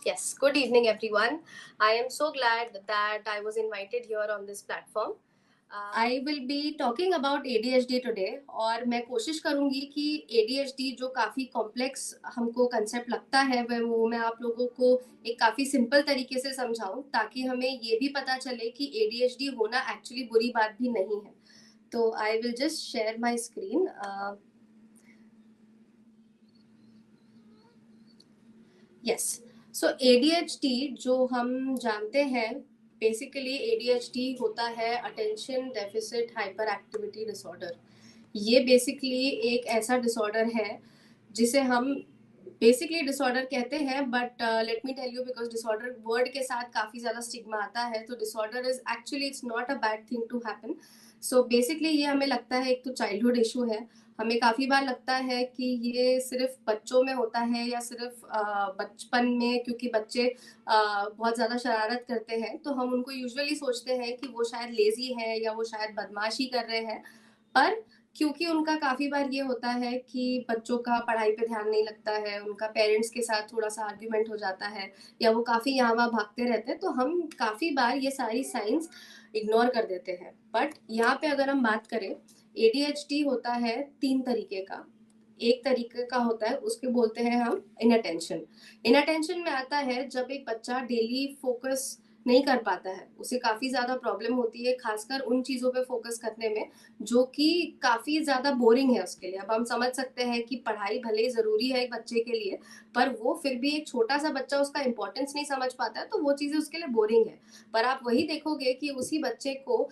Yes, good evening, everyone. I am so glad that I was invited here on this platform. I will be talking about ADHD today और मैं कोशिश करूंगी कि ADHD जो काफ़ी complex हमको concept लगता है वो मैं आप लोगों को एक काफ़ी सिंपल तरीके से समझाऊं ताकि हमें ये भी पता चले कि ADHD होना एक्चुअली बुरी बात भी नहीं है. तो I will just share my screen. Yes. So ADHD जो हम जानते हैं, बेसिकली ADHD होता है attention deficit hyper activity disorder. ये बेसिकली एक ऐसा डिसऑर्डर है जिसे हम बेसिकली डिसऑर्डर कहते हैं, but let me tell you, because disorder word के साथ काफ़ी ज़्यादा स्टिग्मा आता है, तो disorder is actually it's not a bad thing to happen. So basically ये हमें लगता है एक तो चाइल्डहुड इशू है. हमें काफ़ी बार लगता है कि ये सिर्फ बच्चों में होता है या सिर्फ बचपन में, क्योंकि बच्चे बहुत ज़्यादा शरारत करते हैं तो हम उनको यूजुअली सोचते हैं कि वो शायद लेजी है या वो शायद बदमाशी कर रहे हैं. पर क्योंकि उनका काफ़ी बार ये होता है कि बच्चों का पढ़ाई पे ध्यान नहीं लगता है, उनका पेरेंट्स के साथ थोड़ा सा आर्ग्यूमेंट हो जाता है या वो काफ़ी यहाँ वहाँ भागते रहते हैं, तो हम काफ़ी बार ये सारी साइंस इग्नोर कर देते हैं. बट यहाँ पे अगर हम बात करें, ADHD होता है 3 तरीके का. एक तरीके का होता है उसके बोलते हैं हम इनअटेंशन. इनअटेंशन में आता है जब एक बच्चा डेली फोकस नहीं कर पाता है, उसे काफ़ी ज़्यादा प्रॉब्लम होती है खासकर उन चीज़ों पे फोकस करने में जो कि काफ़ी ज़्यादा बोरिंग है उसके लिए. अब हम समझ सकते हैं कि पढ़ाई भले ज़रूरी है एक बच्चे के लिए, पर वो फिर भी एक छोटा सा बच्चा उसका इंपॉर्टेंस नहीं समझ पाता है, तो वो चीज़ें उसके लिए बोरिंग है. पर आप वही देखोगे कि उसी बच्चे को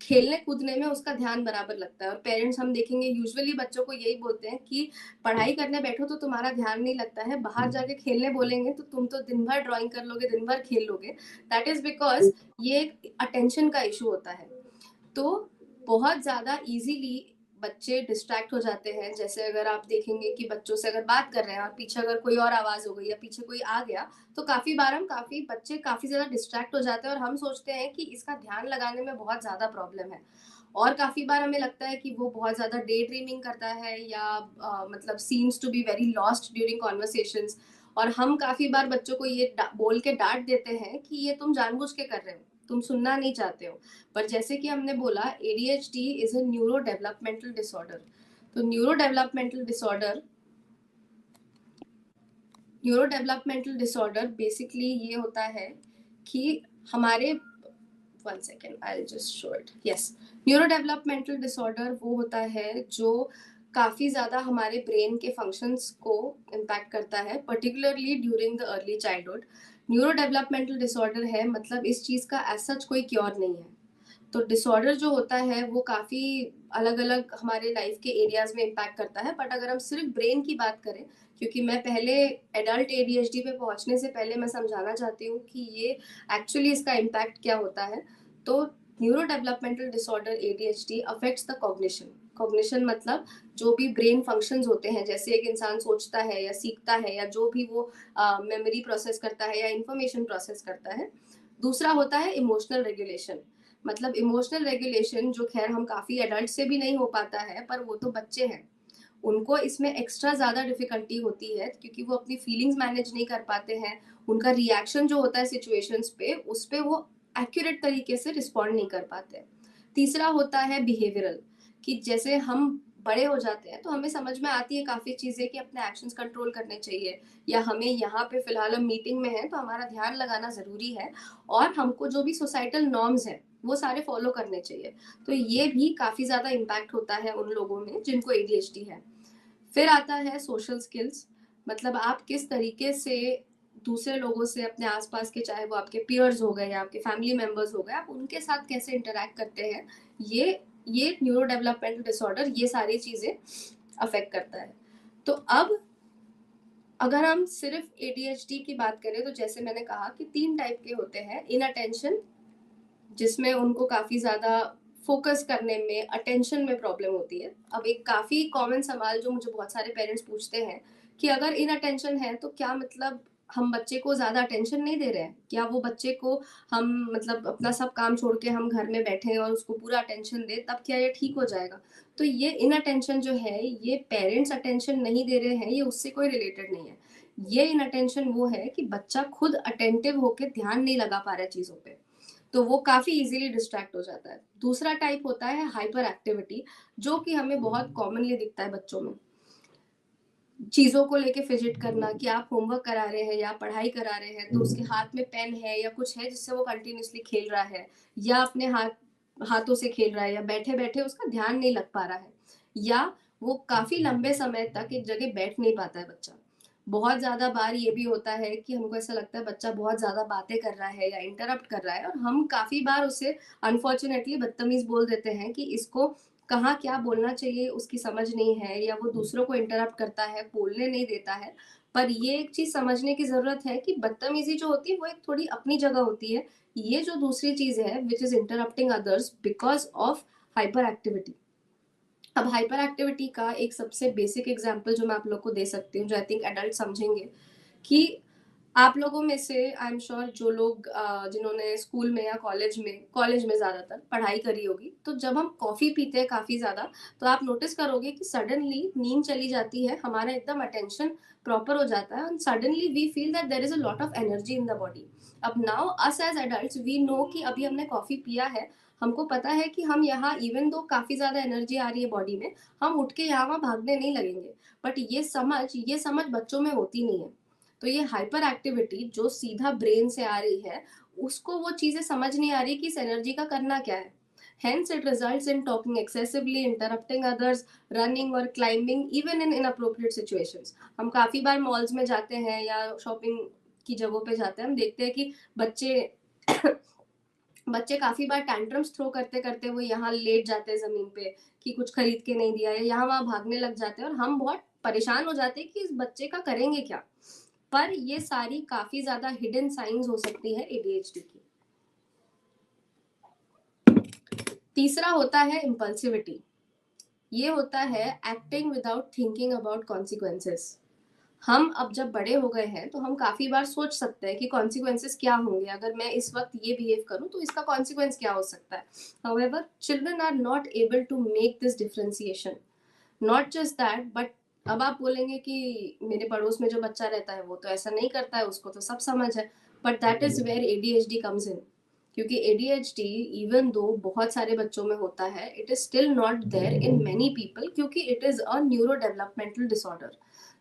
खेलने कूदने में उसका ध्यान बराबर लगता है. और पेरेंट्स हम देखेंगे यूजुअली बच्चों को यही बोलते हैं कि पढ़ाई करने बैठो तो तुम्हारा ध्यान नहीं लगता है, बाहर जाके खेलने बोलेंगे तो तुम तो दिन भर ड्राइंग कर लोगे, दिन भर खेल लोगे. दैट इज बिकॉज ये एक अटेंशन का इशू होता है. तो बहुत ज़्यादा इजीली बच्चे डिस्ट्रैक्ट हो जाते हैं. जैसे अगर आप देखेंगे कि बच्चों से अगर बात कर रहे हैं और पीछे अगर कोई और आवाज़ हो गई या पीछे कोई आ गया, तो काफ़ी बार हम काफ़ी बच्चे काफ़ी ज़्यादा डिस्ट्रैक्ट हो जाते हैं और हम सोचते हैं कि इसका ध्यान लगाने में बहुत ज़्यादा प्रॉब्लम है. और काफ़ी बार हमें लगता है कि वो बहुत ज़्यादा डे ड्रीमिंग करता है या मतलब seems to be very lost during conversations. और हम काफ़ी बार बच्चों को ये बोल के डांट देते हैं कि ये तुम जानबूझ के कर रहे हो, तुम सुनना नहीं चाहते हो. पर जैसे कि हमने बोला, ADHD is a neurodevelopmental disorder. तो न्यूरो डेवलपमेंटल डिसऑर्डर बेसिकली ये होता है कि हमारे, one second, I just show it. Yes, neuro developmental disorder वो होता है जो काफ़ी ज़्यादा हमारे ब्रेन के फंक्शंस को इम्पैक्ट करता है, particularly during the early childhood. Neuro developmental disorder है मतलब इस चीज़ का एज सच कोई क्योर नहीं है. तो डिसऑर्डर जो होता है वो काफ़ी अलग अलग हमारे लाइफ के एरियाज में इम्पैक्ट करता है. बट अगर हम सिर्फ ब्रेन की बात करें, क्योंकि मैं पहले एडल्ट ADHD पे पहुंचने से पहले मैं समझाना चाहती हूँ कि ये एक्चुअली इसका इम्पैक्ट क्या होता है. तो neuro developmental disorder ADHD affects the cognition. Cognition मतलब जो भी ब्रेन फंक्शंस होते हैं, जैसे एक इंसान सोचता है या सीखता है या जो भी वो मेमोरी प्रोसेस करता है या इंफॉर्मेशन प्रोसेस करता है. दूसरा होता है इमोशनल रेगुलेशन. मतलब इमोशनल रेगुलेशन जो खैर हम काफ़ी एडल्ट से भी नहीं हो पाता है, पर वो तो बच्चे हैं, उनको इसमें एक्स्ट्रा ज़्यादा डिफिकल्टी होती है क्योंकि वो अपनी फीलिंग्स मैनेज नहीं कर पाते हैं. उनका रिएक्शन जो होता है सिचुएशंस पे, उस पे वो एक्यूरेट तरीके से रिस्पॉन्ड नहीं कर पाते. तीसरा होता है बिहेवियरल, कि जैसे हम बड़े हो जाते हैं तो हमें समझ में आती है काफ़ी चीज़ें कि अपने एक्शंस कंट्रोल करने चाहिए, या हमें यहाँ पे फिलहाल हम मीटिंग में हैं तो हमारा ध्यान लगाना ज़रूरी है और हमको जो भी सोसाइटल नॉर्म्स हैं वो सारे फॉलो करने चाहिए. तो ये भी काफ़ी ज़्यादा इम्पैक्ट होता है उन लोगों में जिनको ADHD है. फिर आता है सोशल स्किल्स. मतलब आप किस तरीके से दूसरे लोगों से, अपने आसपास के, चाहे वो आपके पीयर्स हो गए या आपके फैमिली मेंबर्स हो गए, आप उनके साथ कैसे इंटरेक्ट करते हैं, ये न्यूरो डेवलपमेंटल डिसऑर्डर ये सारी चीज़ें अफेक्ट करता है. तो अब अगर हम सिर्फ ADHD की बात करें तो जैसे मैंने कहा कि 3 टाइप के होते हैं. इन अटेंशन, जिसमें उनको काफ़ी ज़्यादा फोकस करने में, अटेंशन में प्रॉब्लम होती है. अब एक काफ़ी कॉमन सवाल जो मुझे बहुत सारे पेरेंट्स पूछते हैं कि अगर इन अटेंशन है तो क्या मतलब हम बच्चे को ज़्यादा अटेंशन नहीं दे रहे हैं, क्या वो बच्चे को हम मतलब अपना सब काम छोड़ के हम घर में बैठे और उसको पूरा अटेंशन दे, तब क्या ये ठीक हो जाएगा. तो ये इन अटेंशन जो है, ये पेरेंट्स अटेंशन नहीं दे रहे हैं, ये उससे कोई रिलेटेड नहीं है. ये इनअटेंशन वो है कि बच्चा खुद अटेंटिव होकर ध्यान नहीं लगा पा रहा है चीजों पे, तो वो काफी इजीली डिस्ट्रैक्ट हो जाता है। दूसरा टाइप होता है हाइपर एक्टिविटी, जो कि हमें बहुत कॉमनली दिखता है बच्चों में। चीजों को लेके फिजिट करना, कि आप होमवर्क करा रहे हैं या पढ़ाई करा रहे हैं तो उसके हाथ में पेन है या कुछ है जिससे वो कंटिन्यूसली खेल रहा है, या अपने हाथों से खेल रहा है, या बैठे बैठे उसका ध्यान नहीं लग पा रहा है, या वो काफी लंबे समय तक एक जगह बैठ नहीं पाता है बच्चा। बहुत ज्यादा बार ये भी होता है कि हमको ऐसा लगता है बच्चा बहुत ज्यादा बातें कर रहा है या इंटरप्ट कर रहा है, और हम काफी बार उसे अनफॉर्चुनेटली बदतमीज बोल देते हैं कि इसको कहाँ क्या बोलना चाहिए उसकी समझ नहीं है, या वो दूसरों को इंटरप्ट करता है, बोलने नहीं देता है। पर ये एक चीज समझने की जरूरत है कि बदतमीजी जो होती है वो एक थोड़ी अपनी जगह होती है। ये जो दूसरी चीज है which is interrupting others because of hyper activity. अब हाइपर एक्टिविटी का एक सबसे बेसिक एग्जाम्पल जो मैं आप लोग को दे सकती हूँ, जो आई थिंक एडल्ट समझेंगे, कि आप लोगों में से आई एम श्योर जो लोग जिन्होंने स्कूल में या कॉलेज में ज्यादातर पढ़ाई करी होगी, तो जब हम कॉफी पीते हैं काफी ज्यादा, तो आप नोटिस करोगे कि सडनली नींद चली जाती है, हमारा एकदम अटेंशन प्रॉपर हो जाता है, and suddenly we feel that there is a lot of energy in the body. अब now us as adults we know कि अभी हमने कॉफी पिया है, हमको पता है कि हम यहाँ इवन दो काफी ज्यादा एनर्जी आ रही है बॉडी में, हम उठ के यहाँ वहाँ भागने नहीं लगेंगे। बट ये समझ बच्चों में होती नहीं है। तो ये हाइपर एक्टिविटी जो सीधा ब्रेन से आ रही है, उसको वो चीजें समझ नहीं आ रही कि इस एनर्जी का करना क्या है। Hence, it results in talking excessively, interrupting others, running or climbing, even in inappropriate situations. हम काफी बार मॉल्स में जाते हैं या शॉपिंग की जगहों पे जाते हैं, हम देखते हैं कि बच्चे बच्चे काफी बार टैंट्रम्स थ्रो करते करते वो यहाँ लेट जाते हैं जमीन पे, कि कुछ खरीद के नहीं दिया, या यहाँ वहां भागने लग जाते हैं, और हम बहुत परेशान हो जाते हैं कि इस बच्चे का करेंगे क्या। पर ये सारी काफी ज्यादा हिडन साइंस हो सकती है एडीएचडी की। तीसरा होता है इम्पल्सिविटी। ये होता है acting without thinking about consequences. हम अब जब बड़े हो गए हैं तो हम काफी बार सोच सकते हैं कि कॉन्सिक्वेंसेस क्या होंगे, अगर मैं इस वक्त ये बिहेव करूं तो इसका कॉन्सिक्वेंस क्या हो सकता है। However children are not able to make this differentiation. Not just that, but अब आप बोलेंगे कि मेरे पड़ोस में जो बच्चा रहता है वो तो ऐसा नहीं करता है, उसको तो सब समझ है। But that is where ADHD comes in. क्योंकि एडीएचडी इवन दो बहुत सारे बच्चों में होता है, it is still not there in many people, क्योंकि it is a neurodevelopmental disorder.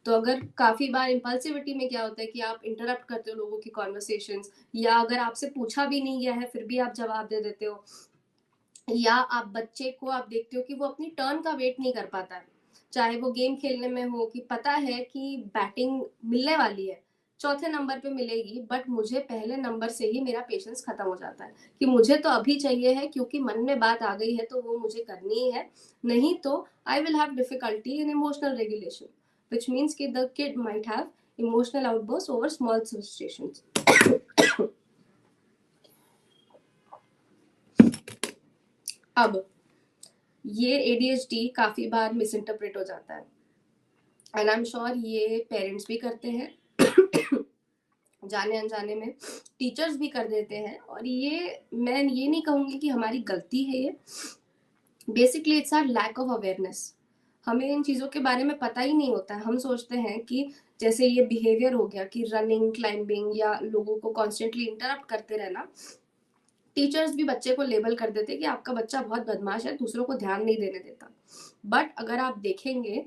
तो अगर काफी बार इम्पल्सिविटी में क्या होता है कि आप इंटरप्ट करते हो लोगों की कॉन्वर्सेशंस, या अगर आपसे पूछा भी नहीं गया है फिर भी आप जवाब दे देते हो, या आप बच्चे को आप देखते हो कि वो अपनी टर्न का वेट नहीं कर पाता है, चाहे वो गेम खेलने में हो, कि पता है कि बैटिंग मिलने वाली है, चौथे नंबर पे मिलेगी, बट मुझे पहले नंबर से ही मेरा पेशेंस खत्म हो जाता है, कि मुझे तो अभी चाहिए है, क्योंकि मन में बात आ गई है तो वो मुझे करनी ही है, नहीं तो I will have difficulty in emotional regulation, which means कि the kid might have emotional outbursts over small situations. अब ये एडीएचडी काफी बार मिस इंटरप्रेट हो जाता है, एंड आई एम श्योर ये पेरेंट्स भी करते हैं जाने अनजाने में, टीचर्स भी कर देते हैं, और ये मैं ये नहीं कहूंगी कि हमारी गलती है, ये basically it's our lack of awareness. हमें इन चीजों के बारे में पता ही नहीं होता है, हम सोचते हैं कि जैसे ये बिहेवियर हो गया कि रनिंग, क्लाइंबिंग, या लोगों को कॉन्स्टेंटली इंटरप्ट करते रहना, टीचर्स भी बच्चे को लेबल कर देते कि आपका बच्चा बहुत बदमाश है, दूसरों को ध्यान नहीं देने देता। बट अगर आप देखेंगे,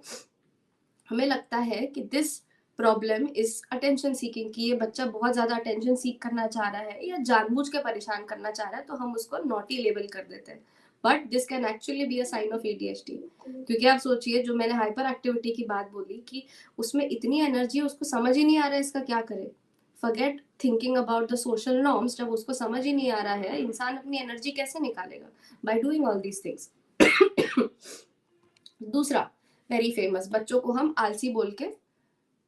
हमें लगता है कि this problem is attention seeking, कि ये बच्चा बहुत ज्यादा अटेंशन सीख करना चाह रहा है या जानबूझ के परेशान करना चाह रहा है, तो हम उसको नॉटी लेबल कर देते हैं। But this can actually be a sign of ADHD. क्योंकि आप सोचिए, जो मैंने हाइपर एक्टिविटी की बात बोली कि उसमें इतनी एनर्जी है, उसको समझ ही नहीं आ रहा है इसका क्या करे। Forget thinking about the social norms, जब उसको समझ ही नहीं आ रहा है, इंसान अपनी एनर्जी कैसे निकालेगा? By doing all these things. दूसरा वेरी फेमस, बच्चों को हम आलसी बोल के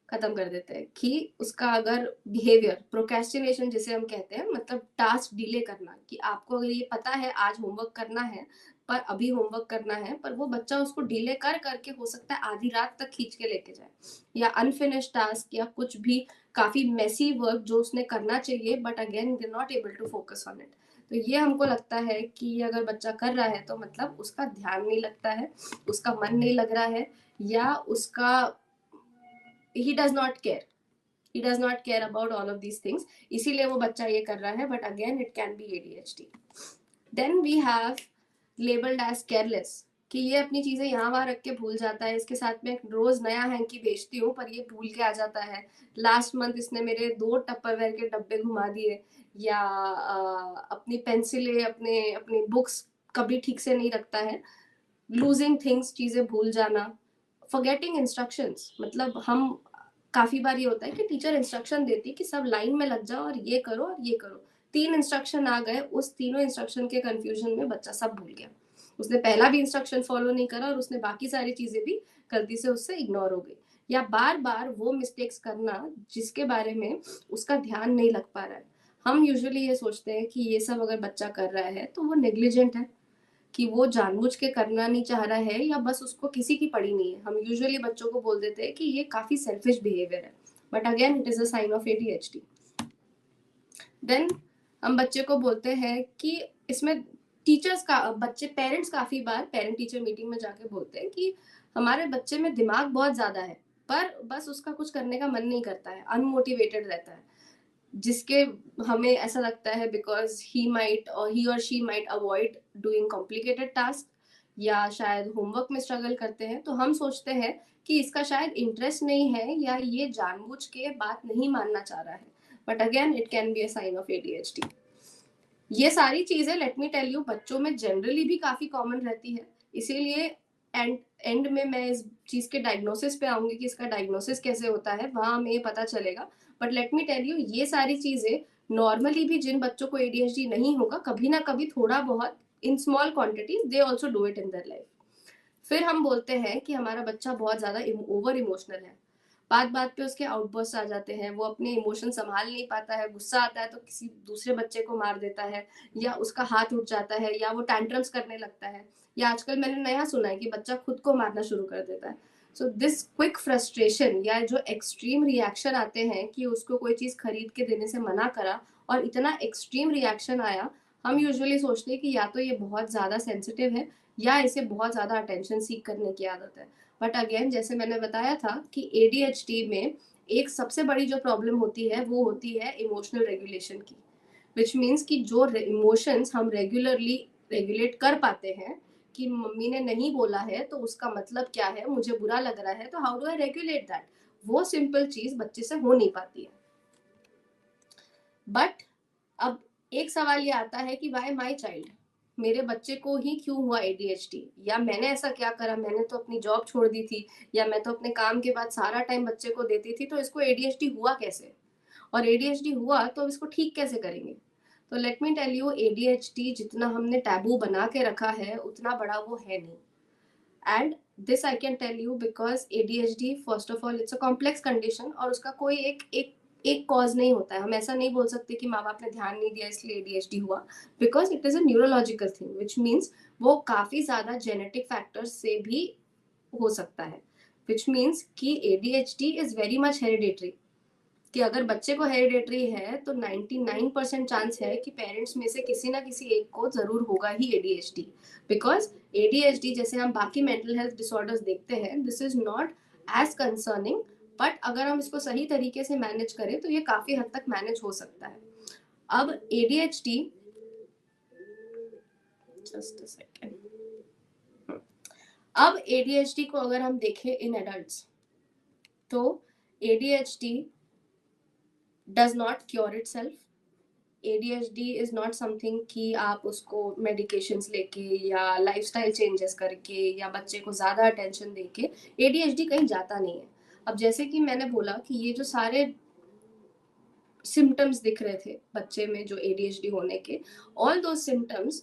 खत्म कर देते हैं, कि उसका अगर बिहेवियर प्रोक्रेस्टिनेशन जिसे हम कहते हैं, मतलब टास्क डिले करना, कि आपको अगर ये पता है आज होमवर्क करना है, पर अभी होमवर्क करना है, पर वो बच्चा उसको डिले कर करके हो सकता है आधी रात तक खींच के लेके जाए, या अनफिनिश टास्क, या कुछ भी काफी मेसी वर्क जो उसने करना चाहिए, but again they not able to focus on it. तो ये हमको लगता है कि अगर बच्चा कर रहा है तो मतलब उसका ध्यान नहीं लगता है, उसका मन नहीं लग रहा है, या उसका he does not care. He does not care about all of these things, इसीलिए वो बच्चा ये कर रहा है, but again it can be ADHD. Then we have labelled as careless, कि ये अपनी चीजें यहाँ वहां रख के भूल जाता है, इसके साथ में रोज नया हैंकी बेचती हूँ पर ये भूल के आ जाता है, लास्ट मंथ इसने मेरे 2 टप्परवेयर के डब्बे घुमा दिए, या अपनी पेंसिलें, अपने अपनी बुक्स कभी ठीक से नहीं रखता है, लूजिंग थिंग्स, चीजें भूल जाना, फॉरगेटिंग इंस्ट्रक्शंस. मतलब हम काफी बार ये होता है कि टीचर इंस्ट्रक्शन देती है कि सब लाइन में लग जाओ और ये करो और ये करो, 3 इंस्ट्रक्शन आ गए, उस तीनों इंस्ट्रक्शन के कंफ्यूजन में बच्चा सब भूल गया, उसने पहला भी इंस्ट्रक्शन फॉलो नहीं करा और उसने बाकी सारी चीजें भी गलती से उससे इग्नोर हो गई, या बार बार वो मिस्टेक्स करना जिसके बारे में उसका ध्यान नहीं लग पा रहा है. हम यूजुअली ये सोचते हैं कि ये सब अगर बच्चा कर रहा है तो वो नेग्लिजेंट है, कि वो जानबूझ के करना नहीं चाह रहा है, या बस उसको किसी की पड़ी नहीं है. हम यूजुअली बच्चों को बोल देते हैं कि ये काफी सेल्फिश बिहेवियर है, but again it is a sign of ADHD. Then हम बच्चे को बोलते हैं कि इसमें टीचर्स का, बच्चे पेरेंट्स काफी बार पेरेंट टीचर मीटिंग में जाके बोलते हैं कि हमारे बच्चे में दिमाग बहुत ज्यादा है पर बस उसका कुछ करने का मन नहीं करता है, अनमोटिवेटेड रहता है, जिसके हमें ऐसा लगता है बिकॉज ही और she might avoid doing complicated task, या शायद होमवर्क में स्ट्रगल करते हैं, तो हम सोचते हैं कि इसका शायद इंटरेस्ट नहीं है या ये जानबूझ के बात नहीं मानना चाह रहा है, but again it can be a sign of ADHD. ये सारी चीजें लेट मी टेल यू बच्चों में जनरली भी काफी कॉमन रहती है, इसीलिए एंड में मैं इस चीज के डायग्नोसिस पे आऊंगी कि इसका डायग्नोसिस कैसे होता है, वहां हमें ये पता चलेगा. But let me tell you ये सारी चीजें नॉर्मली भी जिन बच्चों को ADHD नहीं होगा, कभी ना कभी थोड़ा बहुत in small quantities they also do it in their life. फिर हम बोलते हैं कि हमारा बच्चा बहुत ज्यादा ओवर इमोशनल है, बात बात पे उसके आउटबर्स्ट आ जाते हैं, वो अपने इमोशन संभाल नहीं पाता है, गुस्सा आता है तो किसी दूसरे बच्चे को मार देता है, या उसका हाथ उठ जाता है, या वो टैंट्रम्स करने लगता है, या आजकल मैंने नया सुना है कि बच्चा खुद को मारना शुरू कर देता है. सो दिस क्विक फ्रस्ट्रेशन या जो एक्सट्रीम रिएक्शन आते हैं कि उसको कोई चीज खरीद के देने से मना करा और इतना एक्सट्रीम रिएक्शन आया, हम यूजुअली सोचते हैं कि या तो ये बहुत ज्यादा सेंसिटिव है या इसे बहुत ज्यादा अटेंशन सीख करने की आदत है. बट अगेन जैसे मैंने बताया था कि ADHD में एक सबसे बड़ी जो प्रॉब्लम होती है वो होती है इमोशनल रेगुलेशन की, विच मीन्स कि जो इमोशंस हम रेगुलरली रेगुलेट कर पाते हैं, कि मम्मी ने नहीं बोला है तो उसका मतलब क्या है, मुझे बुरा लग रहा है तो how do I regulate that, वो सिंपल चीज बच्चे से हो नहीं पाती है. बट अब एक सवाल ये आता है कि वाई माई चाइल्ड, मेरे बच्चे को ही क्यों हुआ ADHD, या मैंने ऐसा क्या करा, मैंने तो अपनी जॉब छोड़ दी थी, या मैं तो अपने काम के बाद सारा टाइम बच्चे को देती थी, तो इसको ADHD हुआ कैसे, और ADHD हुआ तो इसको ठीक कैसे करेंगे. तो let me tell you ADHD जितना हमने टैबू बना के रखा है उतना बड़ा वो है नहीं. And this I can tell you because ADHD first of all it's a complex condition, और उसका कोई एक कॉज नहीं होता है. हम ऐसा नहीं बोल सकते कि माँ बाप ने ध्यान नहीं दिया इसलिए ADHD हुआ, because it is a neurological thing, which means वो काफी ज्यादा जेनेटिक फैक्टर्स से भी हो सकता है, विच मीन्स कि ADHD is very much hereditary, कि अगर बच्चे को हेरिडेटरी है तो 99% चांस है कि पेरेंट्स में से किसी ना किसी एक को जरूर होगा ही ADHD. बिकॉज ADHD जैसे हम बाकी मेंटल हेल्थ डिसऑर्डर्स देखते हैं, this is not as concerning, but अगर हम इसको सही तरीके से मैनेज करें तो ये काफी हद तक मैनेज हो सकता है. अब ADHD, जस्ट अ सेकेंड, अब ADHD को अगर हम देखें इन एडल्ट्स, तो ADHD does not cure itself. ADHD is not something कि आप उसको medications लेके या lifestyle changes करके या बच्चे को ज़्यादा attention देके ADHD कहीं जाता नहीं है. अब जैसे कि मैंने बोला कि ये जो सारे symptoms दिख रहे थे बच्चे में जो ADHD होने के, all those symptoms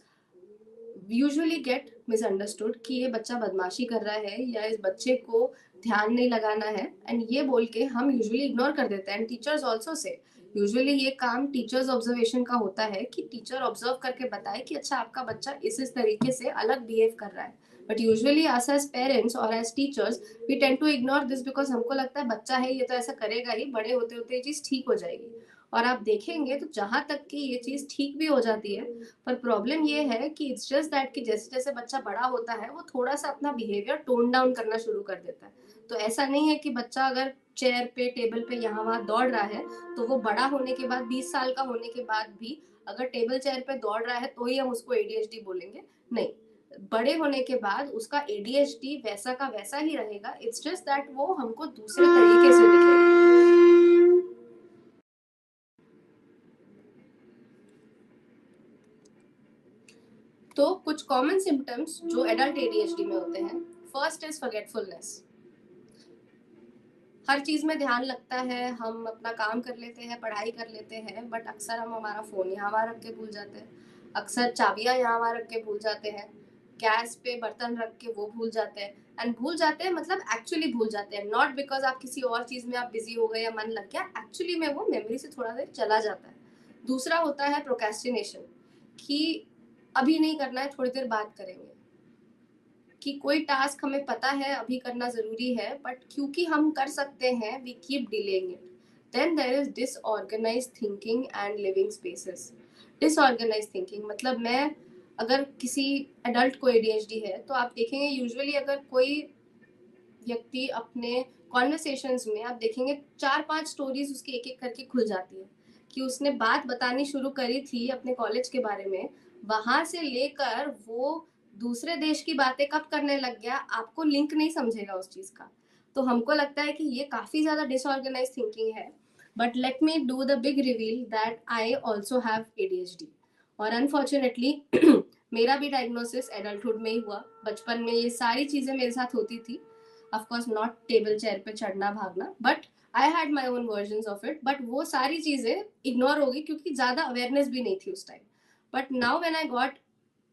usually get misunderstood कि ये बच्चा बदमाशी कर रहा है या इस बच्चे को ध्यान नहीं लगाना है, एंड ये बोल के हम यूजुअली इग्नोर कर देते हैं. And teachers also say usually ये काम टीचर्स ऑब्जर्वेशन का होता है कि टीचर ऑब्जर्व करके बताए कि अच्छा आपका बच्चा इस तरीके से अलग बिहेव कर रहा है. बट यूजुअली अस एज पेरेंट्स और as teachers we tend to ignore this, because हमको लगता है बच्चा है ये तो ऐसा करेगा ही, बड़े होते होते ये चीज ठीक हो जाएगी. और आप देखेंगे तो जहां तक कि ये चीज ठीक भी हो जाती है, पर प्रॉब्लम ये है कि इट्स जस्ट दैट कि जैसे जैसे बच्चा बड़ा होता है वो थोड़ा सा अपना बिहेवियर टोन डाउन करना शुरू कर देता है. तो ऐसा नहीं है कि बच्चा अगर चेयर पे टेबल पे यहाँ वहाँ दौड़ रहा है तो वो बड़ा होने के बाद 20 साल का होने के बाद भी अगर टेबल चेयर पे दौड़ रहा है तो ही हम उसको एडीएचडी बोलेंगे, नहीं। बड़े होने के बाद उसका एडीएचडी वैसा का वैसा ही रहेगा, इट्स जस्ट दैट वो हमको दूसरे तरीके से दिखेगा। तो कुछ कॉमन सिम्टम्स जो एडल्ट एडीएचडी में होते हैं, फर्स्ट इज फॉरगेटफुलनेस। हर चीज में ध्यान लगता है, हम अपना काम कर लेते हैं, पढ़ाई कर लेते हैं, बट अक्सर हम हमारा फोन यहाँ वहाँ रख के भूल जाते हैं, अक्सर चाबियां यहाँ वहाँ रख के भूल जाते हैं, गैस पे बर्तन रख के वो भूल जाते हैं। एंड भूल जाते हैं मतलब एक्चुअली भूल जाते हैं, नॉट बिकॉज आप किसी और चीज में आप बिजी हो गए या मन लग गया, एक्चुअली में वो मेमोरी से थोड़ा देर चला जाता है। दूसरा होता है प्रोक्रेस्टिनेशन, कि अभी नहीं करना है, थोड़ी देर बात करेंगे, कि कोई टास्क हमें पता है अभी करना जरूरी है बट क्योंकि हम कर सकते हैं we keep delaying it. Then there is disorganised thinking and living spaces. Disorganised thinking मतलब, मैं अगर किसी एडल्ट को एडीएचडी है तो आप देखेंगे यूजुअली अगर कोई व्यक्ति अपने कॉन्वर्सेशंस में आप देखेंगे 4-5 स्टोरीज उसकी एक एक करके खुल जाती है, कि उसने बात बतानी शुरू करी थी अपने कॉलेज के बारे में, वहां से लेकर वो दूसरे देश की बातें कब करने लग गया, आपको लिंक नहीं समझेगा उस चीज का। तो हमको लगता है कि ये काफी ज्यादा डिसऑर्गेनाइज थिंकिंग है। But let me do the big reveal that I also have ADHD. और अनफॉर्चुनेटली मेरा भी डायग्नोसिस एडल्टहुड में ही हुआ। बचपन में ये सारी चीजें मेरे साथ होती थी, of course not table chair पे चढ़ना भागना, but I had my own version of it. But वो सारी चीजें इग्नोर हो गई क्योंकि ज्यादा अवेयरनेस भी नहीं थी उस time. But now when I got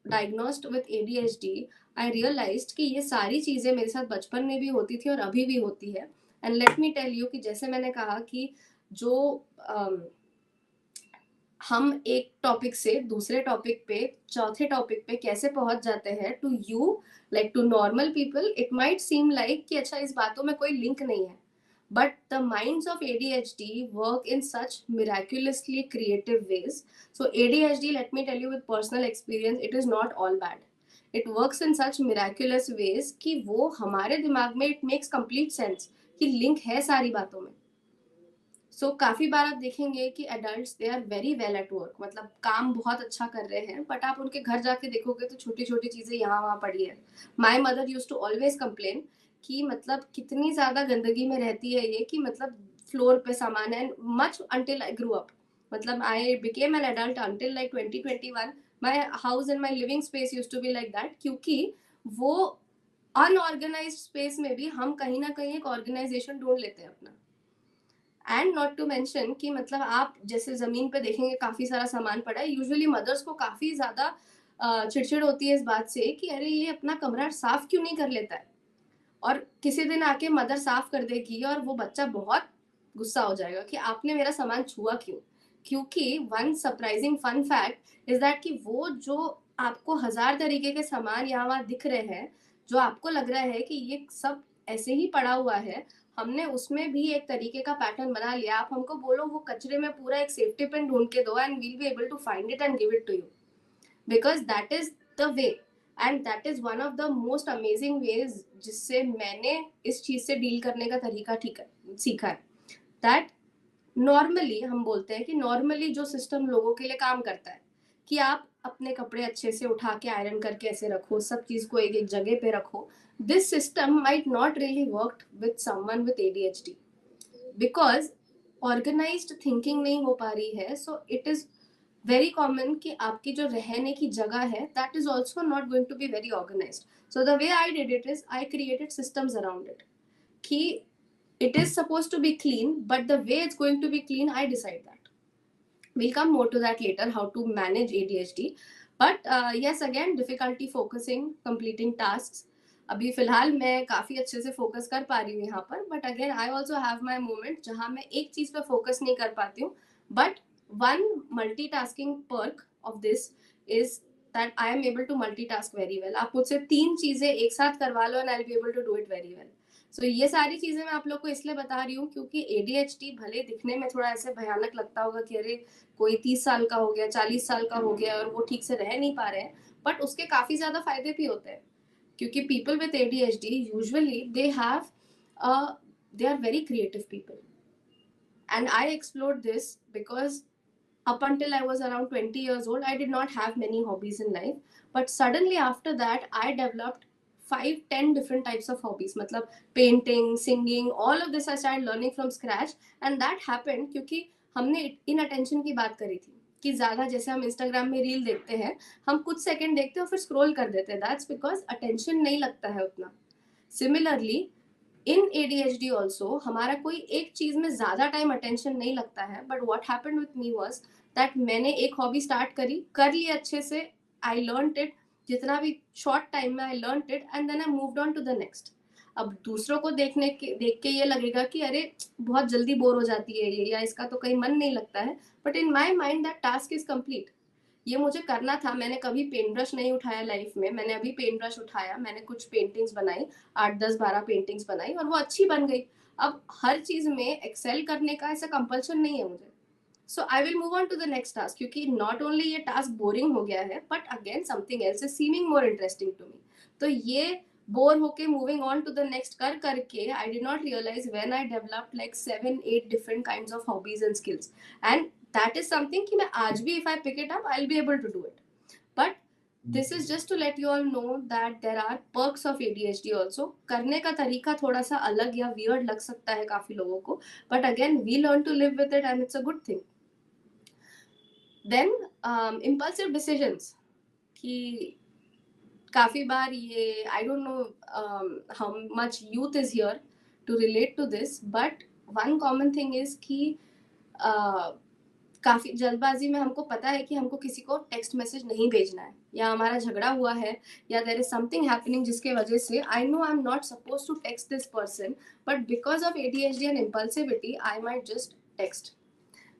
diagnosed with ADHD, I realised कि ये सारी चीजें मेरे साथ बचपन में भी होती थी और अभी भी होती है। And let me tell you कि जैसे मैंने कहा कि जो हम एक टॉपिक से दूसरे टॉपिक पे, चौथे टॉपिक पे कैसे पहुंच जाते हैं, to you like to normal people it might seem like कि अच्छा इस बातों में कोई लिंक नहीं है, but the minds of ADHD work in such miraculously creative ways. So ADHD, let me tell you with personal experience, it is not all bad. It works in such miraculous ways कि वो हमारे दिमाग में it makes complete sense कि link है सारी बातों में। So काफी बार आप देखेंगे कि adults they are very well at work, मतलब काम बहुत अच्छा कर रहे हैं, but आप उनके घर जाके देखोगे तो छोटी छोटी चीजें यहाँ वहाँ पड़ी है। My mother used to always complain कि मतलब कितनी ज्यादा गंदगी में रहती है ये, कि मतलब फ्लोर पे सामान है। Much until I grew up, मतलब I became an adult until like 2021 my house and my living space used to be like that, क्योंकि वो अनऑर्गेनाइज्ड स्पेस में भी हम कहीं ना कहीं एक ऑर्गेनाइजेशन ढूंढ लेते हैं अपना। एंड नॉट टू मेंशन कि मतलब आप जैसे जमीन पे देखेंगे काफी सारा सामान पड़ा है, यूजुअली मदर्स को काफी ज्यादा चिड़चिड़ होती है इस बात से कि अरे ये अपना कमरा साफ क्यों नहीं कर लेता है, और किसी दिन आके मदर साफ कर देगी और वो बच्चा बहुत गुस्सा हो जाएगा कि आपने मेरा सामान छुआ क्यों। क्योंकि one surprising fun fact is that कि वो जो आपको 1000 तरीके के सामान यहाँ वहाँ दिख रहे हैं, जो आपको लग रहा है कि ये सब ऐसे ही पड़ा हुआ है, हमने उसमें भी एक तरीके का पैटर्न बना लिया। आप हमको बोलो वो कचरे में पूरा एक सेफ्टी पिन ढूंढ के दो and we'll be able to find it and give it to you, because that is the way and that is one of the most amazing ways जिससे मैंने इस चीज से डील करने का तरीका ठीक है सीखा है। दैट नॉर्मली हम बोलते हैं कि नॉर्मली जो सिस्टम लोगों के लिए काम करता है कि आप अपने कपड़े अच्छे से उठा के आयरन करके ऐसे रखो, सब चीज को एक एक जगह पे रखो, this system might not really work with someone with ADHD because organised thinking नहीं हो पा रही है। So it is very common कि आपकी जो रहने की जगह है that is also not going to be very organised. So the way I did it is I created systems around it कि it is supposed to be clean, but the way it's going to be clean I decide that. We'll come more to that later, how to manage ADHD. But yes, again difficulty focusing, completing tasks. अभी फिलहाल मैं काफी अच्छे से focus कर पा रही हूँ यहाँ पर, but again I also have my moment जहाँ मैं एक चीज पे फोकस नहीं कर पाती हूँ। But one multitasking perk of this is that I am able to multitask very well. आप मुझसे 3 चीजें एक साथ करवा लो and I will be able to do it very well. So ये सारी चीजें मैं आप लोग को इसलिए बता रही हूँ क्योंकि एडीएचडी भले दिखने में थोड़ा ऐसे भयानक लगता होगा कि अरे कोई 30 साल का हो गया, 40 साल का हो गया और वो ठीक से रह नहीं पा रहे हैं, बट उसके काफी ज्यादा फायदे भी होते हैं। क्योंकि people with ADHD usually they have they are very creative people. And I explored this because up until I was around 20 years old, I did not have many hobbies in life. But suddenly after that, I developed 5-10 different types of hobbies. मतलब painting, singing, all of this I started learning from scratch. And that happened क्योंकि हमने इन attention की बात करी थी कि ज़्यादा जैसे हम इंस्टाग्राम में रील देखते हैं, हम कुछ सेकंड देखते हैं और फिर स्क्रॉल कर देते हैं. दैट्स बिकॉज अटेंशन नहीं लगता है उतना. सिमिलरली इन एडीएचडी ऑल्सो हमारा कोई एक चीज में ज्यादा टाइम अटेंशन नहीं लगता है. But what happened with me was that मैंने एक हॉबी स्टार्ट करी, कर ली अच्छे से, आई लर्न इट, जितना भी शॉर्ट टाइम में I learn it, and then I moved on to the next. अब दूसरों को देख के ये लगेगा कि अरे बहुत जल्दी बोर हो जाती है ये, या इसका तो कहीं मन नहीं लगता है. But in my mind that task is complete. ये मुझे करना था. मैंने कभी पेंट ब्रश नहीं उठाया लाइफ में, मैंने अभी पेंट ब्रश उठाया, मैंने कुछ पेंटिंग्स बनाई, 8-10-12 पेंटिंग्स बनाई और वो अच्छी बन गई. अब हर चीज में एक्सेल करने का ऐसा कंपल्शन नहीं है मुझे. So I will move on to the next task, क्योंकि नॉट ओनली ये टास्क बोरिंग हो गया है, but again something else is seeming more interesting to me. तो ये बोर होके moving on to the next कर करके I did not realise when I developed like 7-8 different kinds of hobbies and skills. And that is something कि मैं आज भी if I pick it up I'll be able to do it. But this is just to let you all know that there are perks of ADHD also. करने का तरीका थोड़ा सा अलग या weird लग सकता है काफी लोगों को, but again we learn to live with it and it's a good thing. Then impulsive decisions कि काफी बार ये I don't know how much youth is here to relate to this, but one common thing is कि काफी जल्दबाजी में हमको पता है कि हमको किसी को टेक्स्ट मैसेज नहीं भेजना है, या हमारा झगड़ा हुआ है, या देयर इज समथिंग हैपनिंग जिसके वजह से I know I am not suppose to text this person, but because of ADHD and impulsivity I might just text.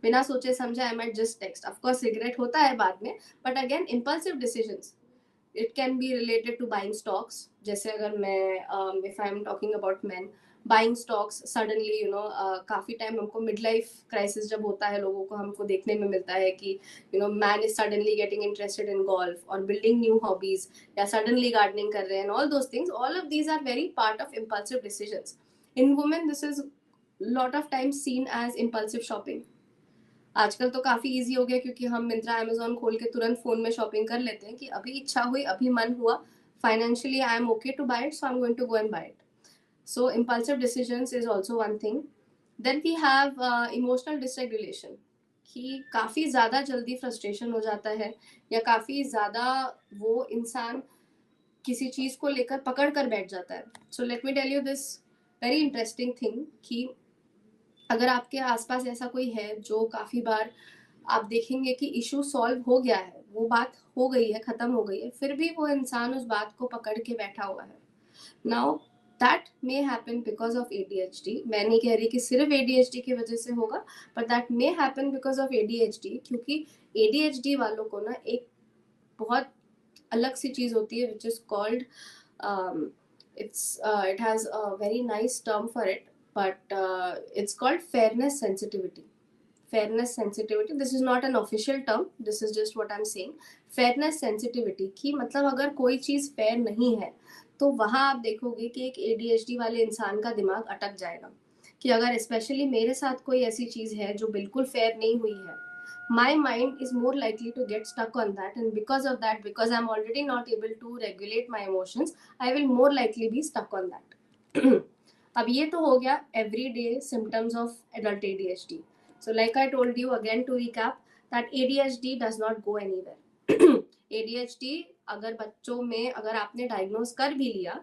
बिना सोचे समझे I might just text. Of course regret होता है बाद में, but again impulsive decisions. It can be related to buying stocks. जैसे अगर मैं if I am talking about man, buying stocks suddenly काफी टाइम हमको मिड लाइफ क्राइसिस जब होता है लोगों को, हमको देखने में मिलता है कि man is suddenly getting interested in golf और बिल्डिंग न्यू हॉबीज, या सडनली गार्डनिंग कर रहे हैं. All those things, all of these are very part of impulsive decisions. In women this is lot of times seen as impulsive shopping. आजकल तो काफी easy हो गया क्योंकि हम मिंत्रा अमेजोन खोल के तुरंत फोन में शॉपिंग कर लेते हैं कि अभी इच्छा हुई, अभी मन हुआ, financially I am okay to buy it, so I am going to go and buy it. So impulsive decisions is also one thing. Then we have emotional dysregulation कि काफ़ी ज़्यादा जल्दी फ्रस्ट्रेशन हो जाता है, या काफ़ी ज़्यादा वो इंसान किसी चीज़ को लेकर पकड़ कर बैठ जाता है. So let me tell you this very interesting thing कि अगर आपके आसपास ऐसा कोई है जो काफ़ी बार आप देखेंगे कि इशू सॉल्व हो गया है, वो बात हो गई है, ख़त्म हो गई है, फिर भी वो इंसान उस बात को पकड़ के बैठा हुआ है. Now that may happen because of ADHD. मैं नहीं कह रही कि सिर्फ ADHD की वजह से होगा, but that may happen because of ADHD, क्योंकि ADHD वालों को ना एक बहुत अलग सी चीज़ होती है which is called it has a very nice term for it, but it's called fairness sensitivity. Fairness sensitivity, this is not an official term, this is just what I'm saying. Fairness sensitivity कि मतलब अगर कोई चीज़ fair नहीं है तो वहाँ आप देखोगे कि एक ADHD वाले इंसान का दिमाग अटक जाएगा कि अगर स्पेशली मेरे साथ कोई ऐसी चीज़ है जो बिल्कुल फेयर नहीं हुई है, my mind is more likely to get stuck on that, and because of that, because I'm already not able to regulate my emotions, I will more likely be stuck on that. अब ये तो हो गया everyday symptoms of adult ADHD. So like I told you again to recap that ADHD does not go anywhere. ADHD अगर बच्चों में अगर आपने डायग्नोज कर भी लिया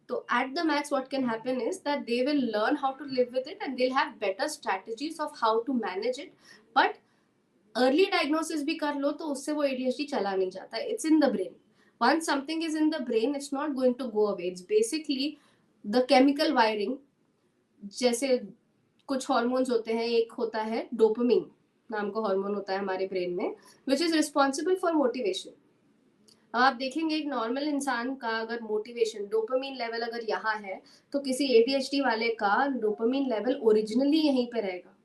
तो at the max what can happen is that they will learn how to live with it and they'll have better strategies of how to manage it. But early diagnosis भी कर लो तो उससे वो ADHD चला नहीं जाता. It's in the brain. Once something is in the brain, it's not going to go away. It's basically the chemical wiring. जैसे कुछ हॉर्मोन्स होते हैं, एक होता है डोपामिन नाम का हॉर्मोन होता है हमारे ब्रेन में, which is responsible for motivation. आप देखेंगे एक नॉर्मल इंसान का अगर मोटिवेशन डोपामिन लेवल अगर यहाँ है तो किसी ADHD वाले का डोपामिन लेवल ओरिजिनली यहीं पे रहेगा.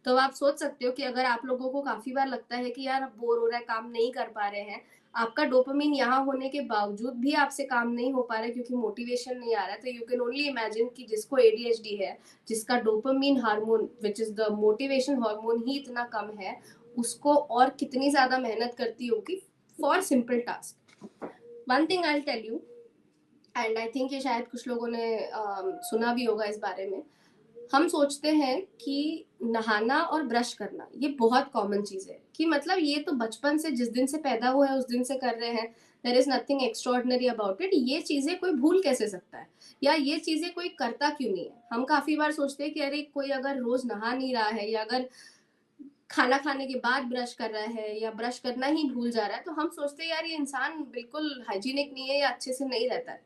तो आप सोच सकते हो कि अगर आप लोगों को काफी बार लगता है कि यार बोर हो रहा है, काम नहीं कर पा रहे हैं, आपका डोपामिन यहाँ होने के बावजूद भी आपसे काम नहीं हो पा रहा है क्योंकि मोटिवेशन नहीं आ रहा है, तो यू कैन ओनली इमेजिन कि जिसको एडीएचडी है, जिसका dopamine hormone which is the motivation hormone ही इतना कम है, उसको और कितनी ज्यादा मेहनत करती होगी for simple task. One thing I tell you, and I think ये शायद कुछ लोगों ने सुना भी होगा इस बारे में। हम सोचते हैं कि नहाना और ब्रश करना ये बहुत कॉमन चीज है, कि मतलब ये तो बचपन से जिस दिन से पैदा हुआ है उस दिन से कर रहे हैं, there is nothing extraordinary about it, ये चीजें कोई भूल कैसे सकता है, या ये चीजें कोई करता क्यों नहीं है। हम काफी बार सोचते हैं कि अरे कोई अगर रोज नहा नहीं रहा है, या अगर खाना खाने के बाद ब्रश कर रहा है, या ब्रश करना ही भूल जा रहा है, तो हम सोचते हैं यार ये इंसान बिल्कुल हाइजीनिक नहीं है या अच्छे से नहीं रहता है।